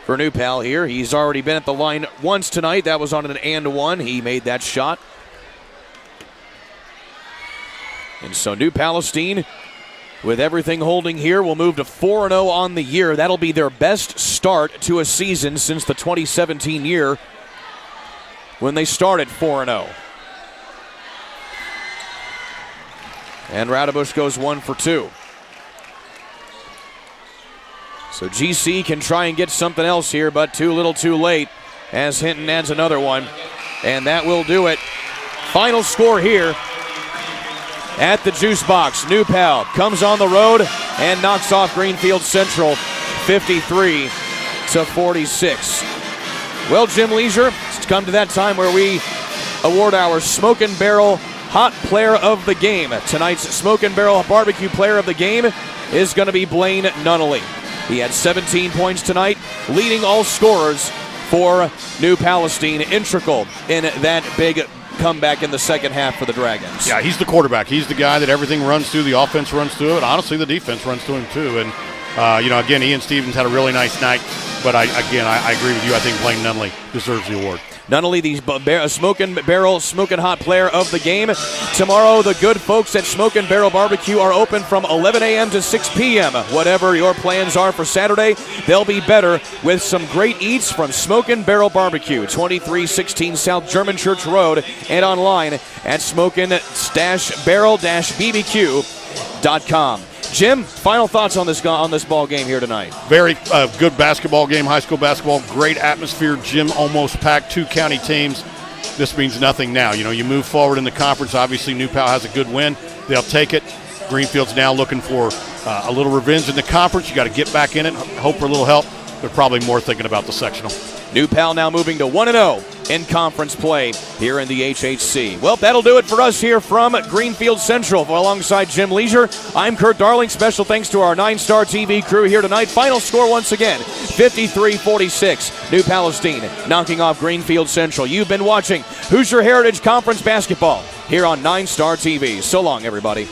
New Pal here. He's already been at the line once tonight. That was on an and one. He made that shot. And so New Palestine, with everything holding here, will move to 4-0 on the year. That'll be their best start to a season since the 2017 year when they started 4-0. And Raudebusch goes 1 for 2. So GC can try and get something else here, but too little too late as Hinton adds another one. And that will do it. Final score here at the Juice Box. New Pal comes on the road and knocks off Greenfield Central 53-46. Well, Jim Leisure, it's come to that time where we award our Smoke and Barrel Hot Player of the Game. Tonight's Smoke and Barrel Barbecue Player of the Game is going to be Blaine Nunnally. He had 17 points tonight, leading all scorers for New Palestine, integral in that big comeback in the second half for the Dragons. Yeah, he's the quarterback. He's the guy that everything runs through, the offense runs through, and honestly the defense runs through him too. And, again, Ian Stevens had a really nice night, but I agree with you. I think Blaine Nunnally deserves the award. Nunnally, the Smoke and Barrel Smoking Hot Player of the Game. Tomorrow, the good folks at Smoke and Barrel Barbecue are open from 11 a.m. to 6 p.m. Whatever your plans are for Saturday, they'll be better with some great eats from Smoke and Barrel Barbecue, 2316 South German Church Road, and online at smokin-barrel-bbq.com. Jim, final thoughts on this ball game here tonight? Very good basketball game, high school basketball, great atmosphere, gym almost packed, 2 county teams. This means nothing now. You move forward in the conference. Obviously, New Pal has a good win. They'll take it. Greenfield's now looking for a little revenge in the conference. You got to get back in it, hope for a little help. They're probably more thinking about the sectional. New Pal now moving to 1-0 in conference play here in the HHC. Well, that'll do it for us here from Greenfield Central. Alongside Jim Leisure, I'm Kurt Darling. Special thanks to our 9-Star TV crew here tonight. Final score once again, 53-46. New Palestine knocking off Greenfield Central. You've been watching Hoosier Heritage Conference Basketball here on 9-Star TV. So long, everybody.